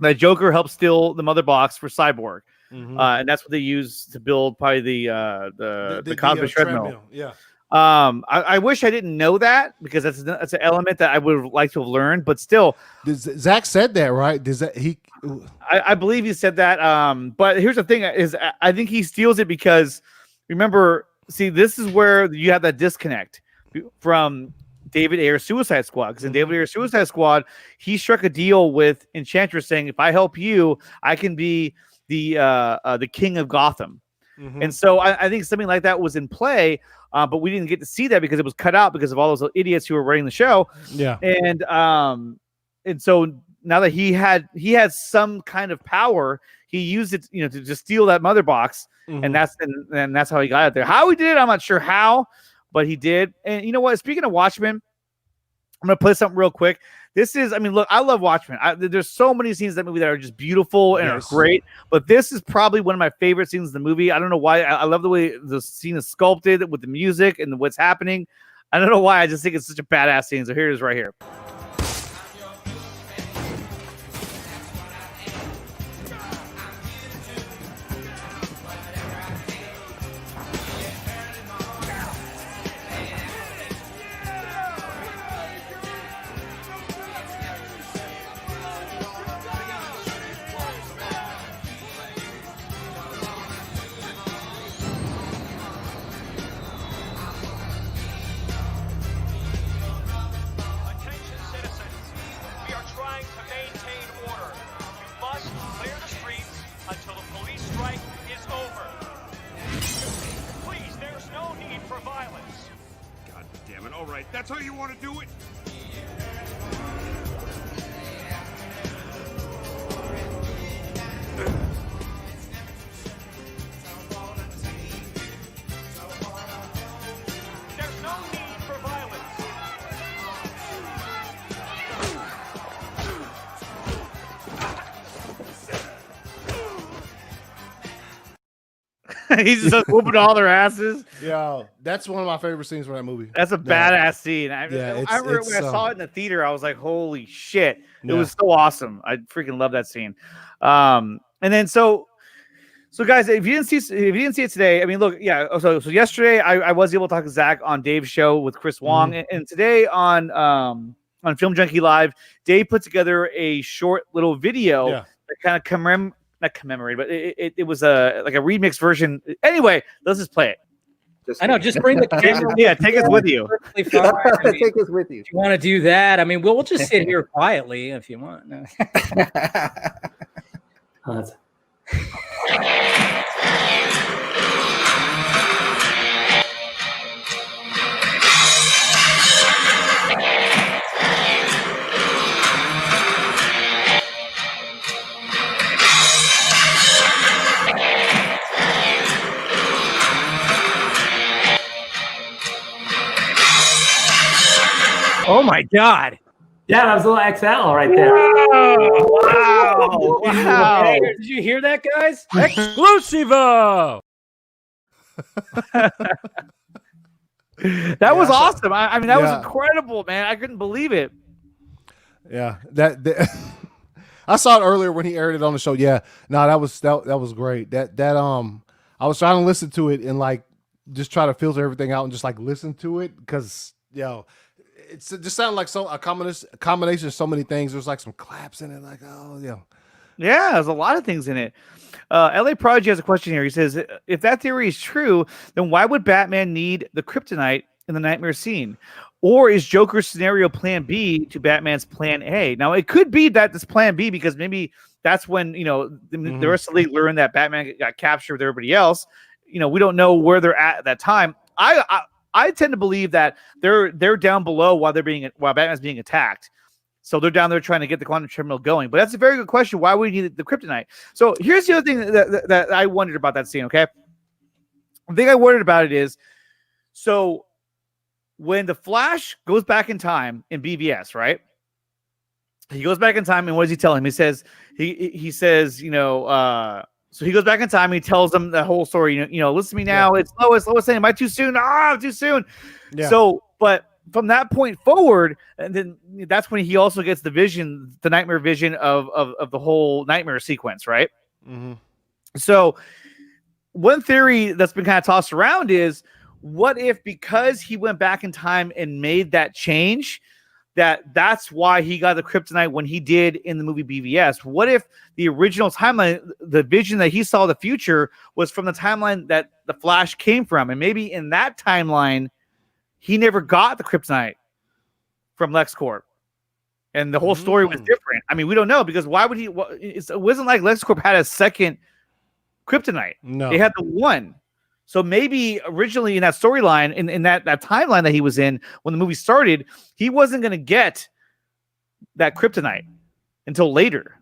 That Joker helped steal the mother box for Cyborg, and that's what they use to build probably the cosmic treadmill. Yeah. I wish I didn't know that, because that's an element that I would have liked to have learned. But still, Zach said that, right? I believe he said that. But here's the thing: is I think he steals it because, remember, see, this is where you have that disconnect from David Ayer's Suicide Squad. Because in David Ayer's Suicide Squad, he struck a deal with Enchantress, saying, "If I help you, I can be the king of Gotham." And so I think something like that was in play. But we didn't get to see that because it was cut out because of all those idiots who were running the show. Yeah. And so now that he had some kind of power, he used it, to just steal that mother box, and that's how he got it there. How he did it, I'm not sure how, but he did. And you know what? Speaking of Watchmen, I'm gonna play something real quick. This is, look, I love Watchmen. There's so many scenes in that movie that are just beautiful and are great, but this is probably one of my favorite scenes in the movie. I don't know why. I love the way the scene is sculpted with the music and what's happening. I don't know why. I just think it's such a badass scene. So here it is right here. want to do it? There's no need for violence. He's just whooping all their asses. Yeah, that's one of my favorite scenes from that movie. That's a badass scene. I it's- remember it's, when I saw it in the theater, I was like, "Holy shit!" It Yeah. was so awesome. I freaking love that scene. And then so guys, if you didn't see it today, I mean, look, yeah. So yesterday, I was able to talk to Zach on Dave's show with Chris Wong, and today on Film Junkie Live, Dave put together a short little video that kind of not commemorate, but it was like a remix version. Anyway, let's just play it. I know, just bring the camera. Yeah, take us with you. Perfectly fine. I mean, Take us with you. if you want to do that, I mean, we'll just sit here quietly if you want. No. Oh my God. Yeah, that was a little XL right there. Wow. Hey, did you hear that, guys? Exclusivo. That was awesome. I mean, that was Yeah. incredible, man. I couldn't believe it. Yeah, that I saw it earlier when he aired it on the show. Yeah, no, that was great. I was trying to listen to it and like just try to filter everything out and just like listen to it because it just sounded like a combination of so many things. There's like some claps in it, like Yeah, there's a lot of things in it. LA Prodigy has a question here. He says, if that theory is true, then why would Batman need the kryptonite in the nightmare scene? Or is Joker's scenario plan B to Batman's plan A? Now, it could be that this plan B, because maybe that's when, the rest of the league learned that Batman got captured with everybody else. We don't know where they're at that time. I tend to believe that they're down below while Batman's being attacked. So they're down there trying to get the quantum terminal going. But that's a very good question. Why would you need the kryptonite? So here's the other thing that I wondered about that scene, okay? The thing I wondered about it is, so when the Flash goes back in time in BVS, right? He goes back in time, and what does he tell him? He says, he says, so he goes back in time and he tells them the whole story. Listen to me now. Yeah. It's Lois saying, am I too soon? Too soon. Yeah. So, but from that point forward, and then that's when he also gets the nightmare vision of the whole nightmare sequence, right? Mm-hmm. So one theory that's been kind of tossed around is, what if because he went back in time and made that change, that's why he got the kryptonite when he did in the movie BVS? What if the original timeline, the vision that he saw the future, was from the timeline that the Flash came from? And maybe in that timeline, he never got the kryptonite from LexCorp. And the whole story was different. I mean, we don't know, because why would he? It wasn't like LexCorp had a second kryptonite. No. They had the one. So maybe originally in that storyline, in that timeline that he was in when the movie started, he wasn't going to get that kryptonite until later.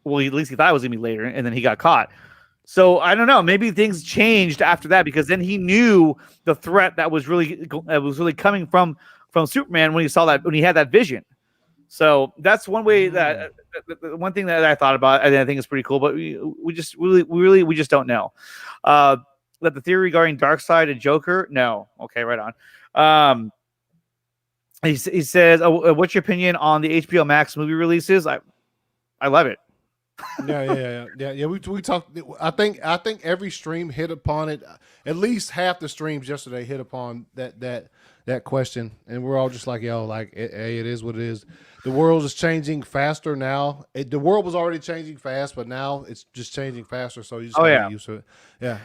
Well, at least he thought it was going to be later, and then he got caught. So I don't know. Maybe things changed after that, because then he knew the threat that was really coming from Superman when he had that vision. So that's one way that one thing that I thought about, and I think is pretty cool. But we just don't know. That the theory regarding Darkseid and Joker? No. Okay, right on. He says, what's your opinion on the HBO Max movie releases? I love it. Yeah. We talked. I think every stream hit upon it. At least half the streams yesterday hit upon that question, and we're all just like, hey, it is what it is. The world is changing faster now. The world was already changing fast, but now it's just changing faster. So you just gotta get used to it. Yeah.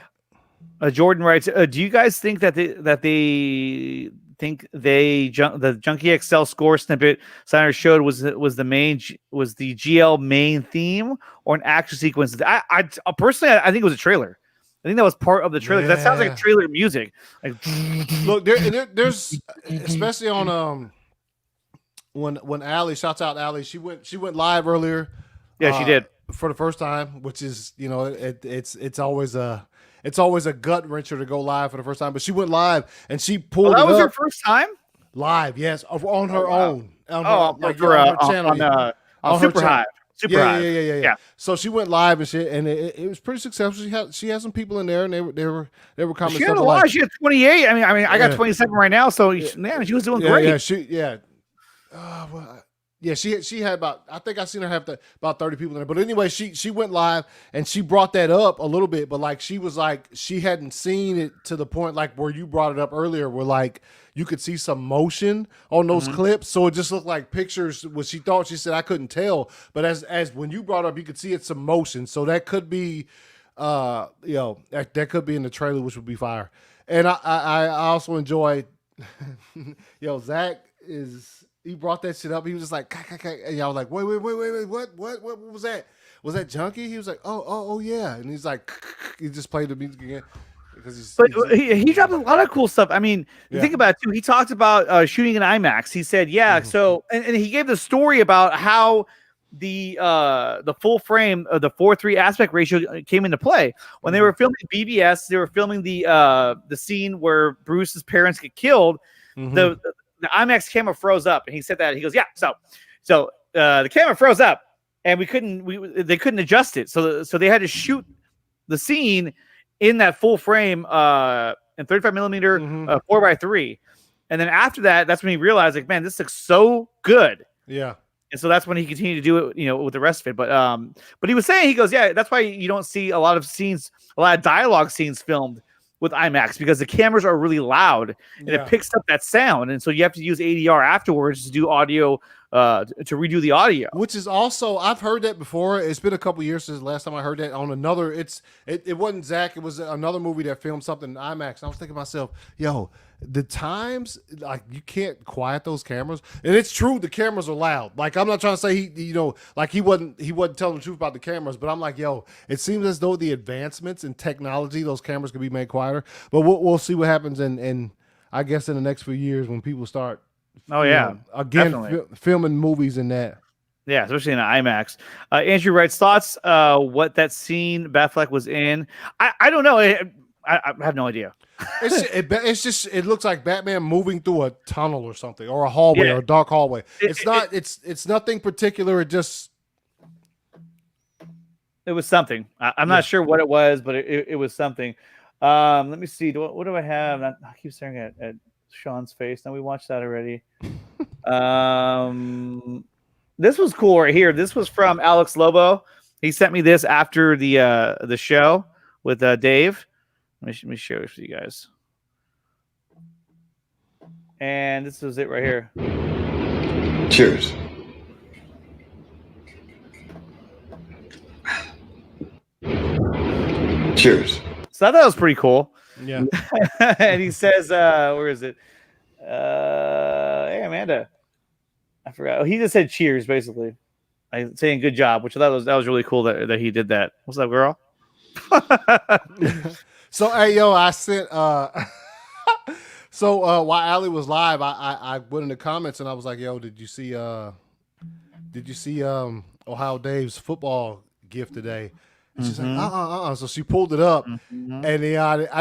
Jordan writes, do you guys think that they think the Junkie XL score snippet Steiner showed was the GL main theme or an action sequence? I personally, I think it was a trailer. I think that was part of the trailer. Yeah. That sounds like trailer music. Like, look, there's especially on when Allie, shouts out Allie, she went live earlier. Yeah, she did for the first time, which is it's always a gut wrencher to go live for the first time. But she went live and she pulled. that was her up first time live, yes, on her own. On her channel, on Super Hive. Super Hive. Yeah. So she went live and shit, and it was pretty successful. She had some people in there, and they were commenting. She had a lot. She had 28. I mean, I got 27 right now. So man, she was doing great. She had about, I think I seen her have about 30 people in there. But anyway, she went live and she brought that up a little bit, but like she was like she hadn't seen it to the point like where you brought it up earlier, where like you could see some motion on those clips. So it just looked like pictures. What she thought, she said I couldn't tell, but as when you brought up, you could see it's some motion. So that could be that could be in the trailer, which would be fire. And I also enjoyed Zach he brought that shit up. He was just like, and I was like, wait, what was that? Was that Junkie? He was like, oh yeah. And he's like, he just played the music again. He dropped a lot of cool stuff. I mean, you think about it too. He talked about shooting in IMAX. He said, so, and he gave the story about how the full frame of the 4:3 aspect ratio came into play when they were filming BBS. They were filming the scene where Bruce's parents get killed. The IMAX camera froze up, and he said that he goes, so the camera froze up, and they couldn't adjust it, so they had to shoot the scene in that full frame in 35 millimeter 4:3, and then after that, that's when he realized like, man, this looks so good. Yeah. And so that's when he continued to do it, with the rest of it. But he was saying, he goes, that's why you don't see a lot of dialogue scenes filmed with IMAX, because the cameras are really loud and it picks up that sound, and so you have to use ADR afterwards to do audio, to redo the audio. Which is also, I've heard that before. It's been a couple years since the last time I heard that on another. It wasn't Zach. It was another movie that filmed something in IMAX. And I was thinking to myself, the times, like, you can't quiet those cameras. And it's true, the cameras are loud. Like, I'm not trying to say he wasn't telling the truth about the cameras, but I'm like, it seems as though the advancements in technology, those cameras could be made quieter. But we'll see what happens in I guess in the next few years when people start filming movies in that. Yeah, especially in an IMAX. Andrew writes thoughts what that scene Batfleck was in. I don't know. I have no idea. It looks like Batman moving through a tunnel or something, or a hallway, or a dark hallway. It's nothing particular. It was something. I'm not sure what it was, but it was something. Let me see. What do I have? I keep staring at Sean's face. Now we watched that already. This was cool right here. This was from Alex Lobo. He sent me this after the show with Dave. Let me share this with you guys. And this is it right here. Cheers. Cheers. So I thought it was pretty cool. Yeah. And he says, where is it? Hey, Amanda. I forgot. He just said cheers, basically. Saying good job, which I thought that was really cool that he did that. What's up, girl? So, hey, I sent while Allie was live, I went in the comments and I was like, did you see Ohio Dave's football gift today? And she's like, So she pulled it up, and I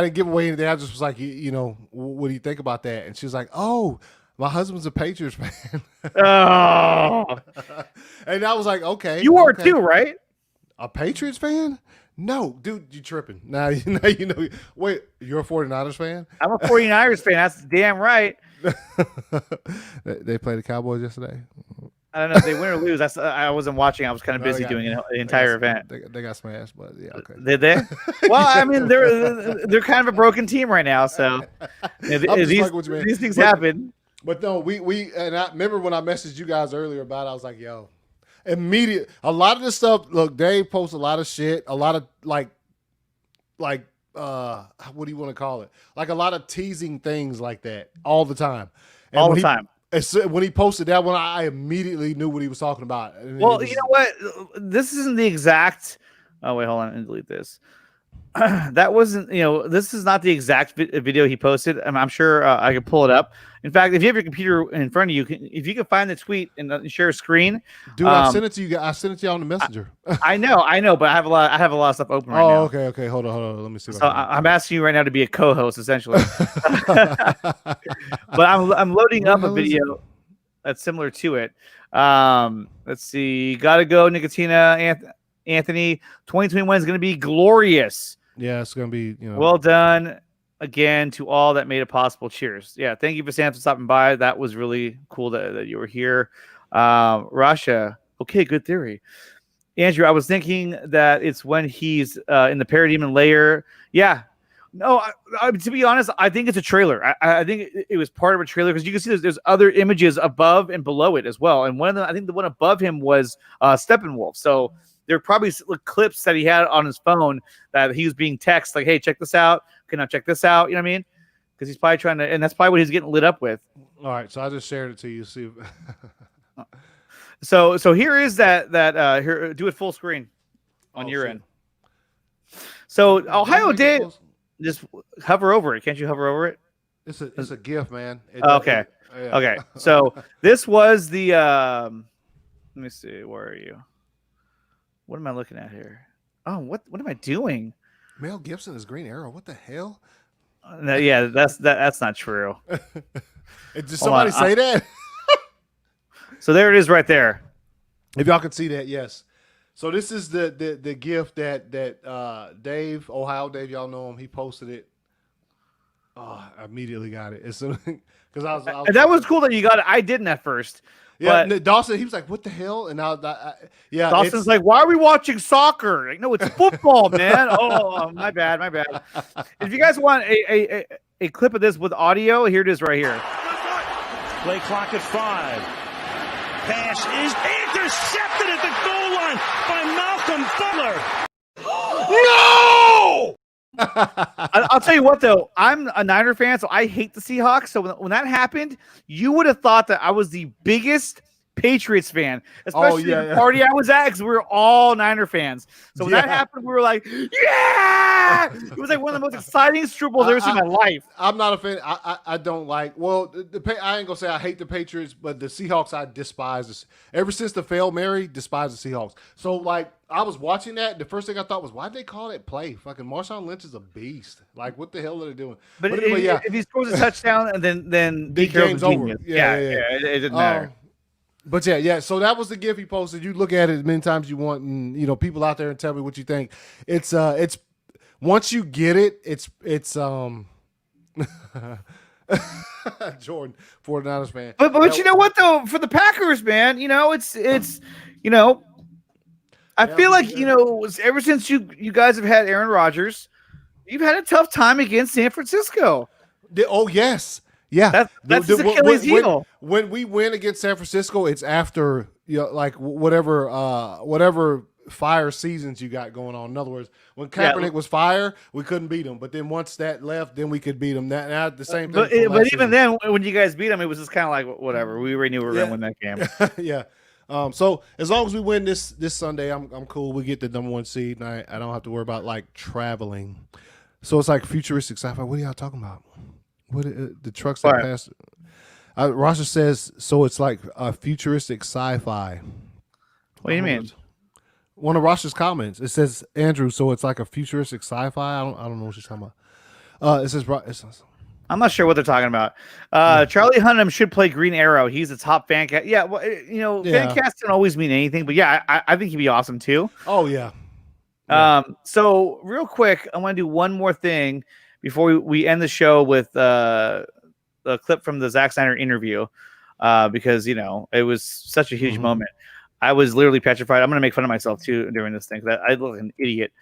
didn't give away anything. I just was like, what do you think about that? And she was like, oh, my husband's a Patriots fan. Oh. And I was like, okay. You are too, right? A Patriots fan? No, dude, you tripping. Now you know. Wait, you're a 49ers fan? I'm a 49ers fan. That's damn right. They played the Cowboys yesterday. I don't know if they win or lose. I wasn't watching. I was kind of busy doing the entire event. They got smashed, but yeah, okay. Did they? Well, I mean, they're kind of a broken team right now, so these things happen. But no, we and I remember when I messaged you guys earlier about it, I was like, immediate. A lot of this stuff. Look, Dave posts a lot of shit. A lot of like what do you want to call it? Like a lot of teasing things like that all the time. And all the time. When he posted that one, I immediately knew what he was talking about. Well, you know what? This isn't the exact. Oh wait, hold on, and delete this. that wasn't, this is not the exact video he posted. I'm sure I could pull it up. In fact, if you have your computer in front of you, if you can find the tweet and share a screen, dude, I sent it to you. I sent it to you on the messenger. I know, but I have a lot of stuff open right now. Oh, okay. Hold on. Let me see. So I'm asking you right now to be a co-host, essentially. But I'm loading up a video that's similar to it. Let's see. Gotta go, Nicotina. Anthony, 2021 is going to be glorious. Yeah, it's going to be, Well done again to all that made it possible. Cheers. Yeah, thank you for stopping by. That was really cool that you were here. Rasha, okay, good theory. Andrew, I was thinking that it's when he's in the parademon layer. Yeah. No, to be honest, I think it's a trailer. I think it was part of a trailer because you can see there's other images above and below it as well. And one of them, I think the one above him was Steppenwolf. So there are probably clips that he had on his phone that he was being texted like, hey, check this out. Can I check this out? You know what I mean? Because he's probably trying to, and that's probably what he's getting lit up with. All right. So I just shared it to you. See. So here is that here, do it full screen on your end. So Ohio Dave, just hover over it. Can't you hover over it? It's a GIF, man. Okay. Okay. So this was the, let me see. Where are you? What am I looking at here? Oh, what am I doing? Mel Gibson is Green Arrow. What the hell? Yeah, that's not true. Did somebody say that? So there it is right there. If y'all can see that, yes. So this is the GIF that Dave, Ohio Dave, y'all know him. He posted it. Oh, I immediately got it. It's because I was that was cool that you got it. I didn't at first. Yeah, but Dawson, he was like, "What the hell?" And yeah, Dawson's like, "Why are we watching soccer?" Like, no, it's football, man. Oh, my bad. If you guys want a clip of this with audio, here it is right here. Play clock at 5. Pass is intercepted at the goal line by Malcolm Butler. No! I'll tell you what, though. I'm a Niner fan, so I hate the Seahawks. So when that happened, you would have thought that I was the biggest Patriots fan, especially the party I was at, because we were all Niner fans. So when that happened, we were like, yeah! It was like one of the most exciting Super Bowls I've ever seen in my life. I'm not a fan. I don't like, well, I ain't going to say I hate the Patriots, but the Seahawks I despise. Ever since the failed Mary, despise the Seahawks. So, like, I was watching that. The first thing I thought was, why'd they call it play? Fucking Marshawn Lynch is a beast. Like, what the hell are they doing? But anyway, if he scores a touchdown, and then the game's over. Yeah. It didn't matter. But yeah. So that was the GIF he posted. You look at it as many times you want, and people out there and tell me what you think. It's once you get it, it's Jordan, 49ers fan. But you know what though? For the Packers, man, it's I feel like ever since you guys have had Aaron Rodgers, you've had a tough time against San Francisco. Oh yes. Yeah, that's his Achilles heel. When we win against San Francisco, it's after like whatever fire seasons you got going on. In other words, when Kaepernick was fire, we couldn't beat him. But then once that left, then we could beat him. Now the same thing. But even then, when you guys beat him, it was just kind of like whatever. We already knew we were going to win that game. Yeah. So as long as we win this Sunday, I'm cool. We get the number 1 seed, and I don't have to worry about like traveling. So it's like futuristic sci-fi. What are y'all talking about? What the trucks that pass? Roger says so. It's like a futuristic sci-fi. What do you mean? One of Rosh's comments. It says Andrew. So it's like a futuristic sci-fi. I don't know what she's talking about. It says. I'm not sure what they're talking about. Charlie Hunnam should play Green Arrow. He's a top fan cast. Yeah, well, fan cast don't always mean anything, but yeah, I think he'd be awesome too. Oh yeah. So real quick, I want to do one more thing before we end the show with the clip from the Zack Snyder interview, because it was such a huge moment. I was literally petrified. I'm going to make fun of myself too during this thing because I look like an idiot.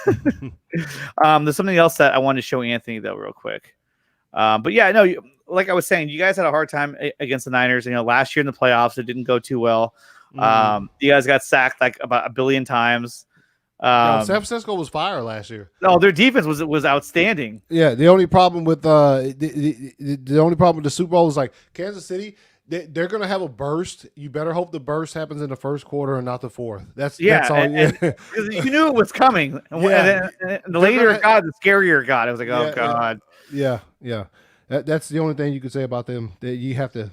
There's something else that I wanted to show Anthony though, real quick. But yeah, no, like I was saying, you guys had a hard time against the Niners. Last year in the playoffs, it didn't go too well. You guys got sacked like about 1 billion times. San Francisco was fire last year. No, their defense was outstanding. Yeah, the only problem with the only problem with the Super Bowl is like Kansas City. they're going to have a burst. You better hope the burst happens in the first quarter and not the fourth. That's all. Because you knew it was coming. And the later it got, the scarier it got. I was like, oh God. Yeah. That's the only thing you could say about them. That you have to.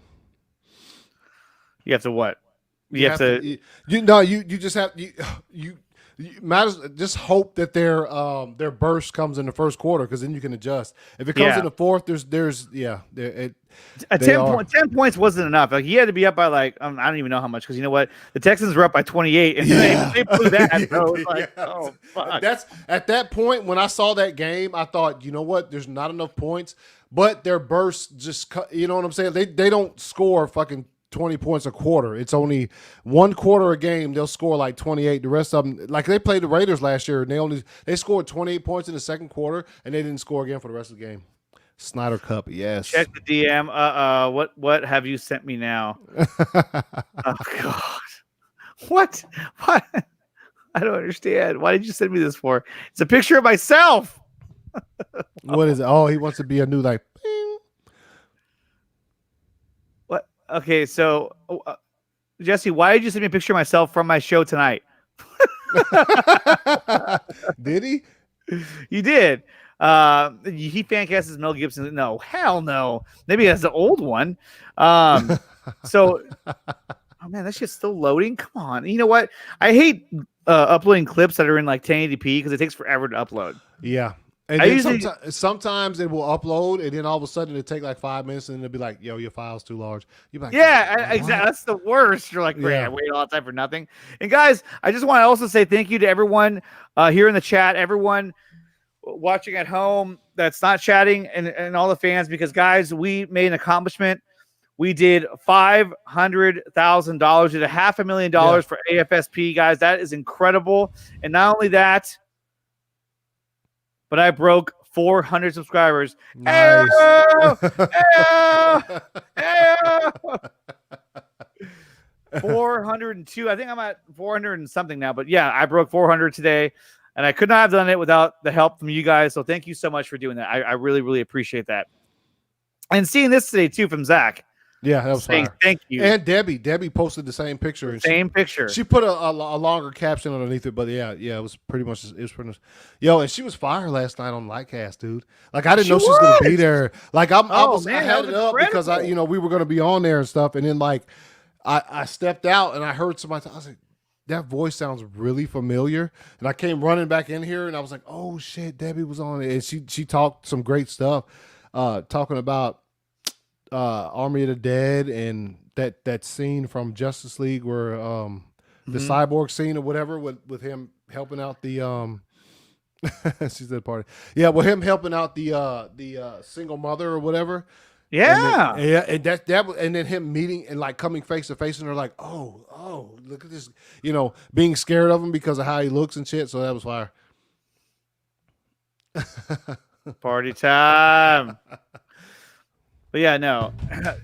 You have to what? You just have you might as just hope that their burst comes in the first quarter, because then you can adjust. If it comes in the fourth, there's 10 points wasn't enough. Like, he had to be up by like I don't even know how much, because you know what, the Texans were up by 28 and they blew that. Bro. Oh fuck. That's at that point when I saw that game, I thought, you know what, there's not enough points, but their burst just you know what I'm saying. They don't score fucking 20 points a quarter. It's only one quarter a game. They'll score like 28. The rest of them, like they played the Raiders last year, and they scored 28 points in the second quarter, and they didn't score again for the rest of the game. Snyder Cup, yes. Check the DM. What have you sent me now? Oh God. What? I don't understand. Why did you send me this for? It's a picture of myself. What is it? Oh, he wants to be a new like. Bing. What? Okay, so Jesse, why did you send me a picture of myself from my show tonight? Did he? You did. He fan casts Mel Gibson. No, hell no. Maybe that's the old one. So, oh man, that shit's still loading. Come on. You know what? I hate uploading clips that are in like 1080p because it takes forever to upload. Yeah. And then sometimes it will upload, and then all of a sudden it'll take like 5 minutes, and it'll be like, yo, your file's too large. You're like, exactly. That's the worst. You're like, I waited all that time for nothing. And guys, I just want to also say thank you to everyone here in the chat, everyone watching at home that's not chatting, and all the fans, because guys, we made an accomplishment. We did $500,000, did $500,000 for AFSP, guys. That is incredible. And not only that, but I broke 400 subscribers. Nice. Ayo! 402. I think I'm at 400 and something now. But yeah, I broke 400 today, and I could not have done it without the help from you guys. So thank you so much for doing that. I really, really appreciate that. And seeing this today too from Zach. Yeah, that was fire. Thank you. And Debbie posted the same picture. Picture. She put a longer caption underneath it, but yeah, it was pretty much. Yo, and she was fire last night on Lightcast, dude. Like, I didn't know she was gonna be there. Like, I had it up because we were gonna be on there and stuff, and then like I stepped out and I heard somebody. I was like, that voice sounds really familiar, and I came running back in here, and I was like, oh shit, Debbie was on it, and she talked some great stuff, talking about Army of the Dead and that scene from Justice League where the cyborg scene or whatever with him helping out the she said party. Yeah, with him helping out the single mother or whatever. Yeah. And that and then him meeting and like coming face to face, and they're like, oh, look at this, being scared of him because of how he looks and shit. So that was fire. Party time. But yeah, no,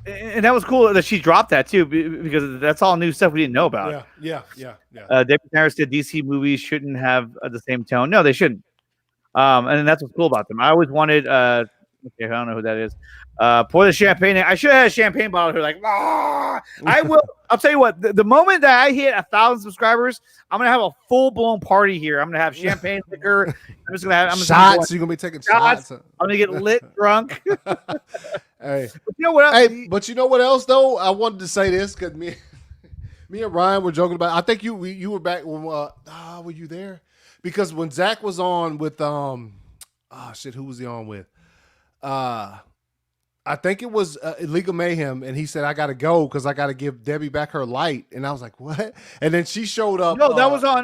and that was cool that she dropped that too, because that's all new stuff we didn't know about. Yeah. David Harris said DC movies shouldn't have the same tone. No, they shouldn't. And that's what's cool about them. I always wanted. Okay, I don't know who that is. Pour the champagne. I should have had a champagne bottle here. Like, I will. I'll tell you what. The moment that I hit 1,000 subscribers, I'm gonna have a full blown party here. I'm gonna have champagne liquor. I'm just gonna have shots. You're gonna be taking shots. I'm gonna get lit drunk. Hey, but you know what? But you know what else though? I wanted to say this because me and Ryan were joking about. I think you were back when. Were you there? Because when Zach was on with who was he on with? I think it was League of Mayhem, and he said, I got to go because I got to give Debbie back her light. And I was like, what? And then she showed up. No, that was on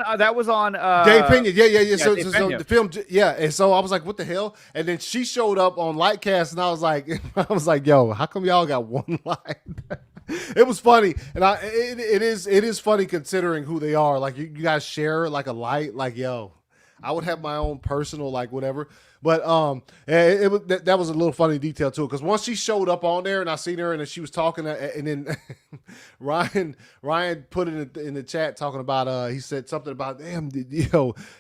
Dave Pena. Yeah. So the film, and so I was like, what the hell? And then she showed up on Lightcast, and I was like, yo, how come y'all got one light? It was funny, and it is funny considering who they are. Like, you guys share like a light. Like, yo, I would have my own personal like whatever. But that was a little funny detail too, because once she showed up on there and I seen her and she was talking, and then Ryan put it in the chat talking about he said something about, damn,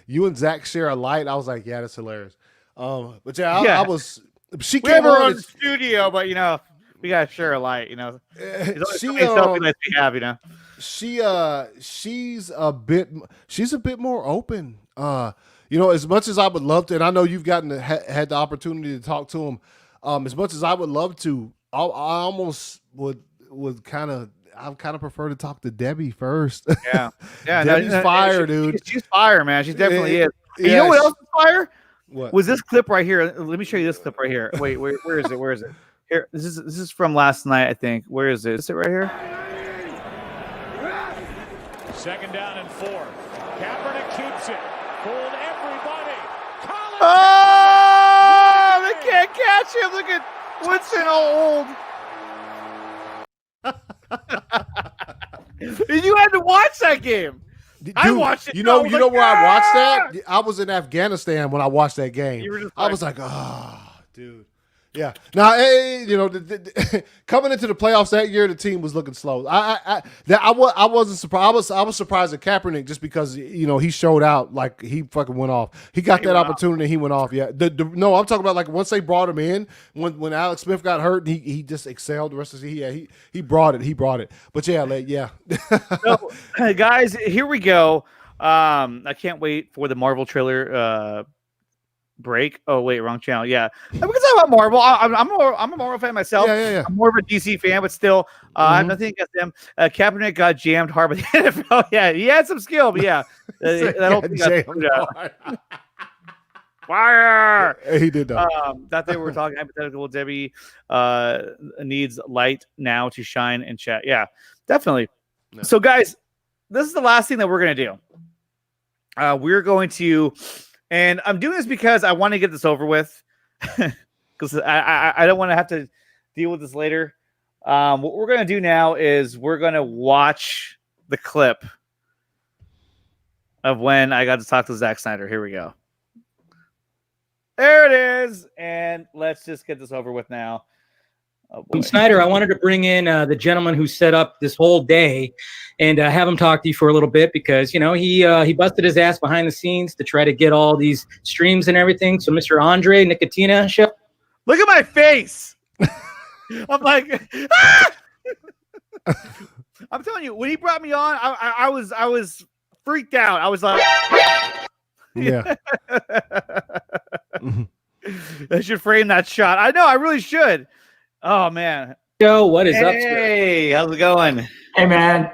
you and Zach share a light. I was like, yeah, that's hilarious. But I was. She we came have our on own studio, but we gotta share a light, you know. There's only so She many selfie lights we have, you know. she's a bit more open. You know, as much as I would love to, and I know you've had the opportunity to talk to him. As much as I would love to, I almost would kind of. I kind of prefer to talk to Debbie first. Yeah, Debbie's fire, dude. She's fire, man. She definitely is. Yeah, You know what else is fire? What Was this clip right here? Let me show you this clip right here. Wait, where is it? Where is it? Here, this is from last night, I think. Where is it? Is it right here? 2nd down and 4. Kaepernick keeps it. Fooled everybody. Oh, they can't catch him. Look at Woodson, old. You had to watch that game. Dude, I watched it. You know like, where I watched that? I was in Afghanistan when I watched that game. You were just I was like, dude. Yeah. Now, you know, coming into the playoffs that year, the team was looking slow. I wasn't surprised. I was surprised at Kaepernick just because, you know, he showed out like he fucking went off. He got that opportunity. He went off. Yeah. No, I'm talking about like once they brought him in, when Alex Smith got hurt, he just excelled the rest of the season. He brought it. He brought it. But yeah. So, guys, here we go. I can't wait for the Marvel trailer. Break. Oh wait, wrong channel. Yeah, we can talk about Marvel. I'm a Marvel fan myself. Yeah. I'm more of a DC fan, but still, I have nothing against them. Kaepernick got jammed hard by the NFL. Yeah, he had some skill, but yeah, that whole thing got screwed up. Fire. He did that. That they were talking hypothetical. Debbie needs light now to shine and chat. Yeah, definitely. No. So, guys, this is the last thing that we're gonna do. We're going to. And I'm doing this because I want to get this over with, because I don't want to have to deal with this later. What we're going to do now is we're going to watch the clip of when I got to talk to Zack Snyder. Here we go. There it is. And let's just get this over with now. Oh, Snyder, I wanted to bring in the gentleman who set up this whole day and have him talk to you for a little bit because, you know, he busted his ass behind the scenes to try to get all these streams and everything. So, Mr. Andre Nicotina, show. Look at my face. I'm like, ah! I'm telling you, when he brought me on, I was freaked out. I was like, Yeah. I should frame that shot. I know, I really should. Oh man, Joe, what is up? Hey, how's it going? Hey, man.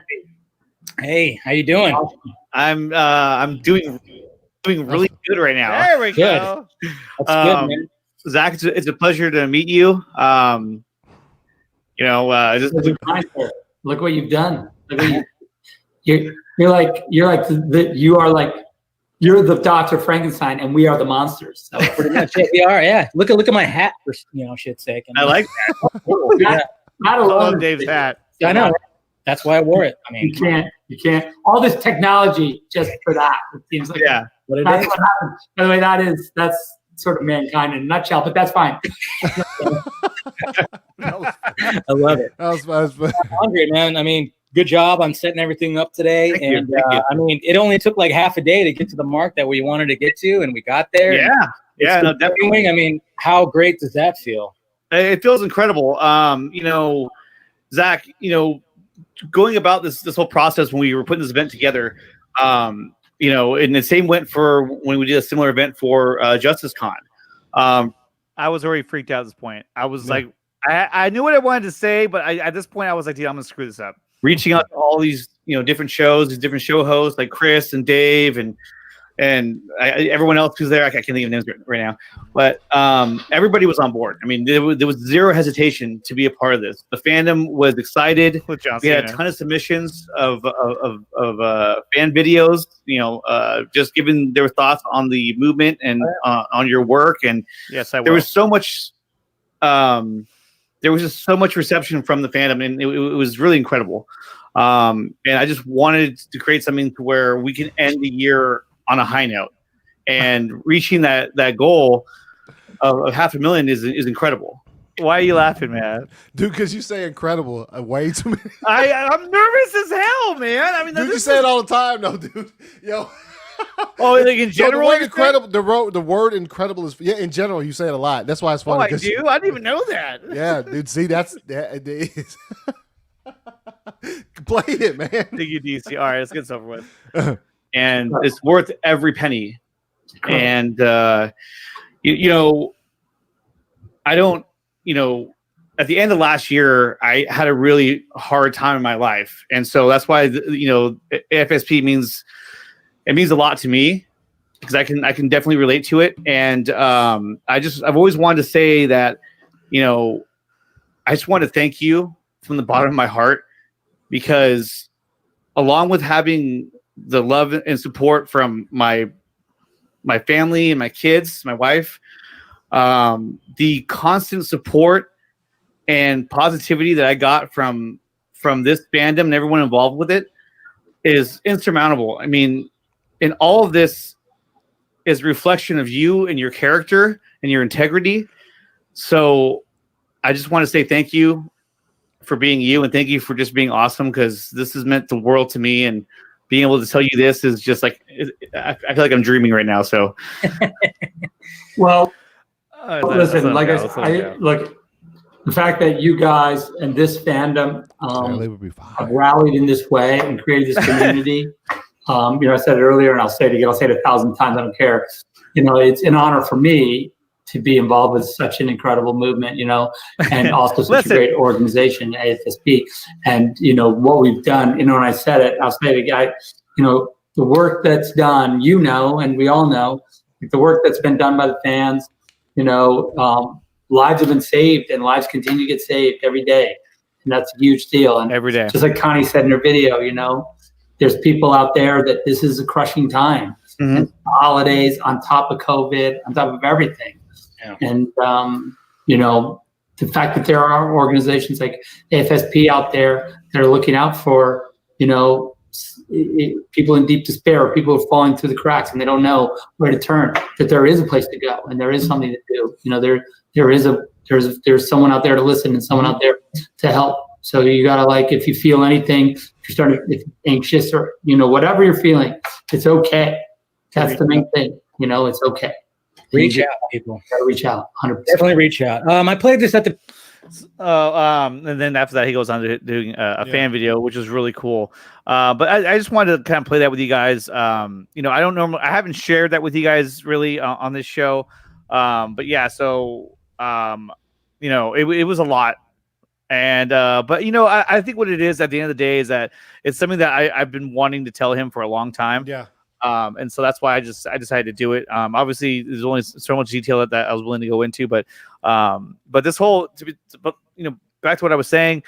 Hey, how you doing? I'm doing really good right now. There we go. That's good, man. Zach, it's a pleasure to meet you. You know, Look what you've done. Look what you're like you're the Dr. Frankenstein, and we are the monsters. So pretty much it. We are, yeah. Look at my hat for shit's sake. I like that. Yeah. Not I love alone. Dave's hat. I know. That's why I wore it. I mean, you can't. All this technology just for that. It seems like what it that's is. what happens. By the way, that's sort of mankind in a nutshell, but that's fine. I love it. That was Andre, man. I mean, good job on setting everything up today. Thank you. I mean, it only took like half a day to get to the mark that we wanted to get to, and we got there. Yeah, no, definitely. I mean, how great does that feel? It feels incredible. You know, Zach, you know, going about this whole process when we were putting this event together, you know, and the same went for when we did a similar event for Justice Con. I was already freaked out at this point. I was like, I knew what I wanted to say, but at this point I was like, dude, I'm gonna screw this up. Reaching out to all these, you know, different shows, these different show hosts like Chris and Dave and everyone else who's there. I can't think of names right now, but everybody was on board. I mean, there was zero hesitation to be a part of this. The fandom was excited. We had a ton of submissions of fan videos, you know, just giving their thoughts on the movement and on your work. And yes, I will. There was so much. There was just so much reception from the fandom, and it was really incredible. And I just wanted to create something to where we can end the year on a high note, and reaching that goal of 500,000 is incredible. Why are you laughing, man? Dude, because you say incredible way too many. I'm nervous as hell, man. I mean, dude, you say it all the time, though, dude. Yo, Oh, like in No, general, the word you're saying? incredible. The word incredible is in general. You say it a lot. That's why it's Oh, funny. I 'cause- do. I didn't even know that. Yeah, dude. See, that's that. It is. Play it, man. Thank you, DC. All right, let's get this over with. And it's worth every penny. And you know, I don't. You know, at the end of last year, I had a really hard time in my life, and so that's why you know, FSP means a lot to me because I can definitely relate to it. And I've always wanted to say that, you know, I just want to thank you from the bottom of my heart because along with having the love and support from my family and my kids, my wife, the constant support and positivity that I got from this fandom and everyone involved with it is insurmountable. I mean, in all of this is a reflection of you and your character and your integrity. So I just want to say thank you for being you and thank you for just being awesome because this has meant the world to me, and being able to tell you this is just like I feel like I'm dreaming right now. So Well, listen, like I look, the fact that you guys and this fandom have rallied in this way and created this community. You know, I said it earlier, and I'll say it again. I'll say it 1,000 times. I don't care. You know, it's an honor for me to be involved with such an incredible movement. You know, and also such a great organization, AFSP. And you know what we've done. You know, when I said it, I'll say it again. You know, the work that's done. You know, and we all know the work that's been done by the fans. You know, lives have been saved, and lives continue to get saved every day, and that's a huge deal. And every day, just like Connie said in her video, you know. There's people out there that this is a crushing time. Mm-hmm. And holidays on top of COVID, on top of everything. Yeah. And, you know, the fact that there are organizations like AFSP out there that are looking out for, you know, people in deep despair, or people who are falling through the cracks and they don't know where to turn, that there is a place to go and there is something to do. You know, there's someone out there to listen and someone out there to help. So you gotta, like, if you feel anything, if you're starting if you're anxious or, you know, whatever you're feeling, it's okay. That's the main thing. You know, it's okay. Reach out, people. Gotta reach out. 100%. Definitely reach out. I played this at the. And then after that, he goes on to doing a fan video, which is really cool. But I just wanted to kind of play that with you guys. You know, I haven't shared that with you guys really on this show. But yeah, so you know, it was a lot. And but you know, I think what it is at the end of the day is that it's something that I've been wanting to tell him for a long time. Yeah. And so that's why I decided to do it. Obviously, there's only so much detail that I was willing to go into, but this whole, but you know, back to what I was saying,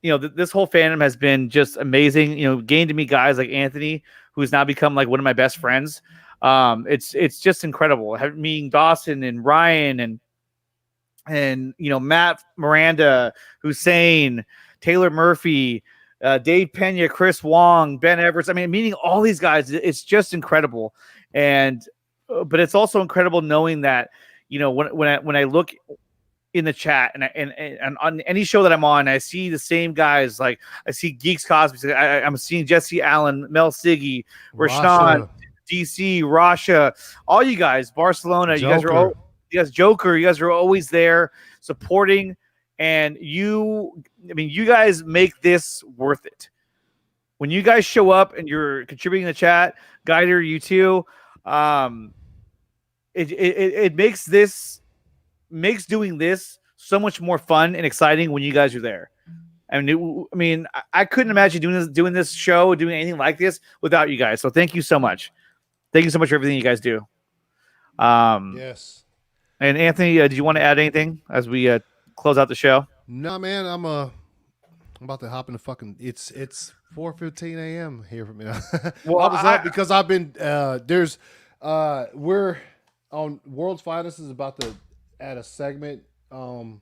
you know, this whole fandom has been just amazing. You know, gained to me guys like Anthony, who's now become like one of my best friends. It's just incredible. Meeting Dawson and Ryan and you know, Matt Miranda, Hussein, Taylor Murphy, Dave Pena, Chris Wong, Ben Everts. I mean, meeting all these guys, it's just incredible. And but it's also incredible knowing that, you know, when I look in the chat and on any show that I'm on, I see the same guys. Like I see Geeks Cosby, I'm seeing Jesse Allen, Mel Siggy, Rashawn, DC, Rasha, all you guys, Barcelona. Joker. You guys are all. You guys, Joker, you guys are always there supporting, and you guys make this worth it. When you guys show up and you're contributing in the chat, Guider, you too, it makes doing this so much more fun and exciting when you guys are there. I mean, I couldn't imagine doing this show, doing anything like this without you guys. So thank you so much. Thank you so much for everything you guys do. Yes. And Anthony, did you want to add anything as we close out the show? No, man. I'm about to hop in the fucking. It's 4:15 a.m. here for me. Well, I was up because I've been we're on World's Finest is about to add a segment. Now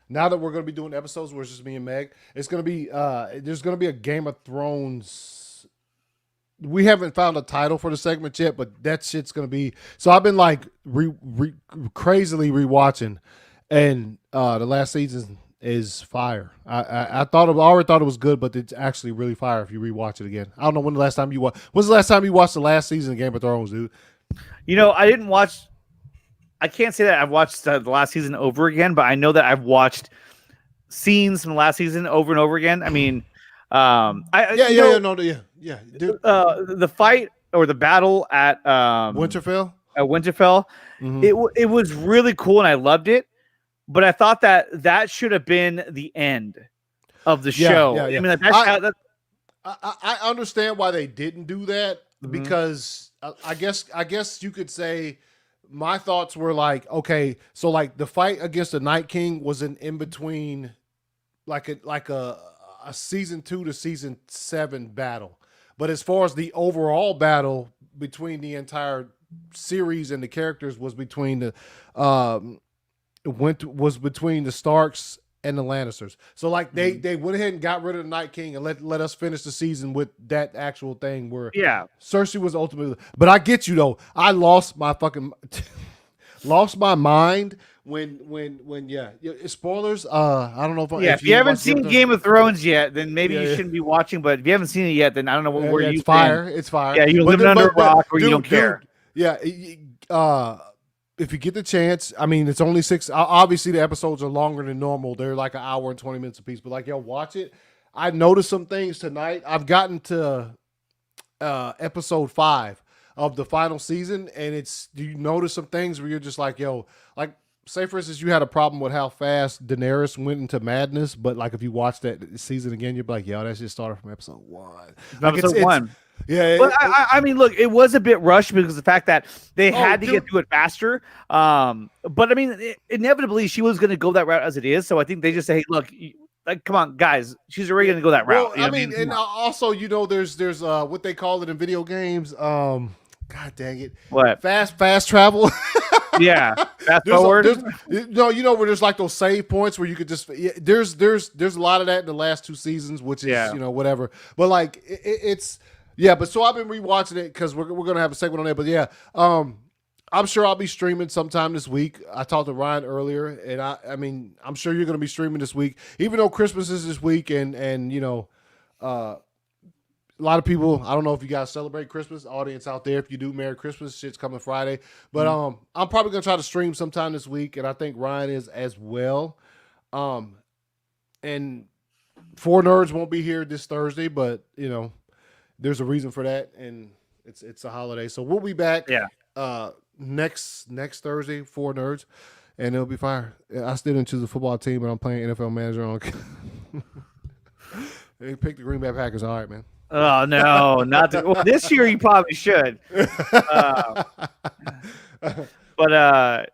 that we're going to be doing episodes where it's just me and Meg, it's going to be there's going to be a Game of Thrones. We haven't found a title for the segment yet, but that shit's going to be. So I've been like crazily rewatching, and the last season is fire. I already thought it was good, but it's actually really fire if you rewatch it again. I don't know when's the last time you watched the last season of Game of Thrones, dude. You know, I didn't watch. I can't say that I've watched the last season over again, but I know that I've watched scenes from the last season over and over again. I mean, yeah. Dude. The fight or the battle at Winterfell. At Winterfell, it was really cool and I loved it. But I thought that should have been the end of the show. Yeah. I mean, I understand why they didn't do that because I guess you could say my thoughts were like, okay, so like the fight against the Night King was an in between, like a season 2 to season 7 battle. But as far as the overall battle between the entire series and the characters was between the between the Starks and the Lannisters. So like they went ahead and got rid of the Night King and let us finish the season with that actual thing where Cersei was ultimately. But I get you though. I lost my mind when spoilers. I don't know if you haven't seen Game of Thrones yet, then maybe you shouldn't be watching. But if you haven't seen it yet, then I don't know where you. It's fire. It's fire. Yeah, you're living under a rock where you don't care. Yeah. If you get the chance, I mean, it's only 6. Obviously, the episodes are longer than normal. They're like an hour and 20 minutes apiece. But like, watch it. I noticed some things tonight. I've gotten to episode 5 of the final season, and you notice some things where you're just like, like say for instance, you had a problem with how fast Daenerys went into madness, but like if you watch that season again, you're like, that just started from episode 1. Episode 1. Yeah, but I mean, look, it was a bit rushed because of the fact that they had to get through it faster. But I mean, inevitably, she was going to go that route as it is. So I think they just say, hey, look, like, come on, guys, she's already going to go that route. Well, I mean, and also, there's what they call it in video games. God dang it! What? Fast travel. Yeah, fast forward. Where there's like those save points where you could just. There's a lot of that in the last 2 seasons, which is whatever. But like it's. Yeah, but so I've been rewatching it because we're gonna have a segment on it. But I'm sure I'll be streaming sometime this week. I talked to Ryan earlier, and I mean I'm sure you're gonna be streaming this week, even though Christmas is this week, and a lot of people. I don't know if you guys celebrate Christmas, audience out there. If you do, Merry Christmas. Shit's coming Friday, but I'm probably gonna try to stream sometime this week, and I think Ryan is as well. And 4 Nerds won't be here this Thursday, but there's a reason for that, and it's a holiday, so we'll be back. Next Thursday, 4 Nerds, and it'll be fire. I still didn't choose a football team, but I'm playing NFL manager on. They picked the Green Bay Packers. All right, man. Oh no, not this year. You probably should. But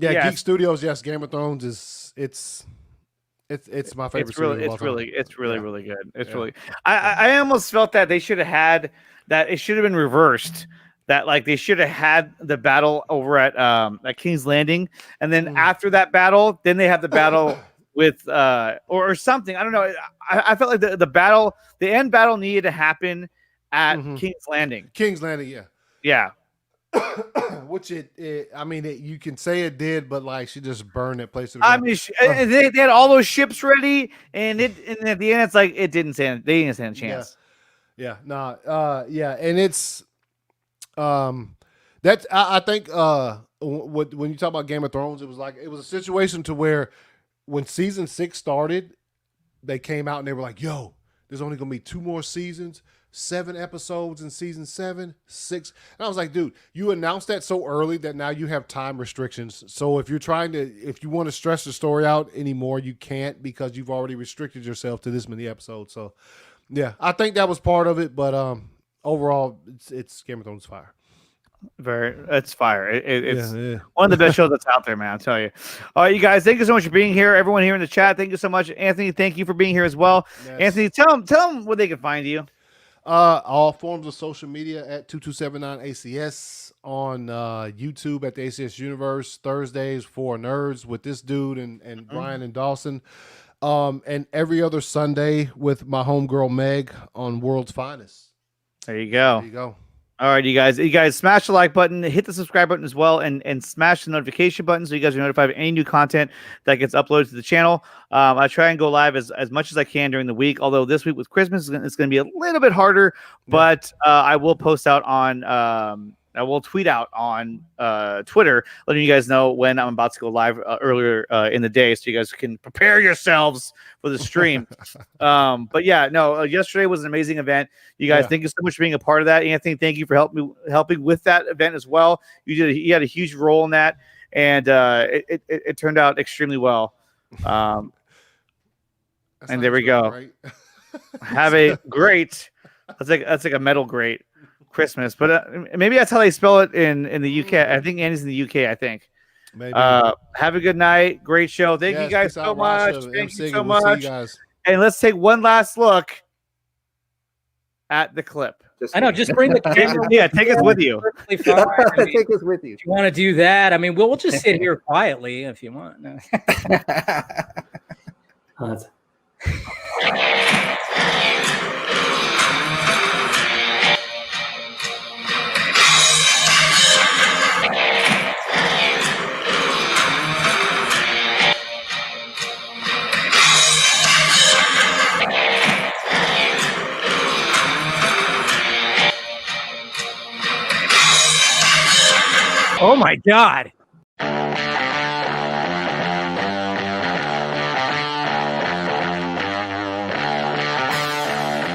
Geek Studios. Yes, Game of Thrones is it's my favorite. It's really good. It's really. I almost felt that they should have had that. It should have been reversed. That like they should have had the battle over at King's Landing, and then after that battle, then they have the battle with or something. I don't know. I felt like the end battle needed to happen at King's Landing. King's Landing, yeah. Which you can say it did, but like she just burned that place. I mean, they had all those ships ready, and at the end, it's like they didn't stand a chance. And it's that's I think when you talk about Game of Thrones, it was a situation to where when season 6 started, they came out and they were like, "Yo, there's only gonna be 2 more seasons." 7 episodes in season 7, 6. And I was like, dude, you announced that so early that now you have time restrictions. So if you want to stretch the story out anymore, you can't because you've already restricted yourself to this many episodes. So yeah, I think that was part of it. But overall, it's Game of Thrones fire. It's fire. It's one of the best shows that's out there, man. I'll tell you. All right, you guys, thank you so much for being here. Everyone here in the chat, thank you so much. Anthony, thank you for being here as well. Yes. Anthony, tell them where they can find you. All forms of social media at 2279ACS, on YouTube at the ACS Universe, Thursdays 4 Nerds with this dude and Brian and Dawson, and every other Sunday with my homegirl Meg on World's Finest. There you go. There you go. All right, you guys smash the like button, hit the subscribe button as well, and smash the notification button so you guys are notified of any new content that gets uploaded to the channel. I try and go live as much as I can during the week, although this week with Christmas it's going to be a little bit harder, but I will post out on I will tweet out on Twitter, letting you guys know when I'm about to go live earlier in the day, so you guys can prepare yourselves for the stream. But yeah, no, yesterday was an amazing event. You guys, thank you so much for being a part of that. Anthony, thank you for helping with that event as well. You had a huge role in that, and it turned out extremely well. And there we go. Have a great. That's like a metal great Christmas, but maybe that's how they spell it in the UK. I think Andy's in the UK. I think. Maybe. Have a good night. Great show. Thank you guys so much. Thank you so much. And let's take one last look at the clip. I know. Just bring the camera. Yeah, take us with you. Take us with you. If you want to do that, I mean, we'll just sit here quietly if you want. No. Oh my God.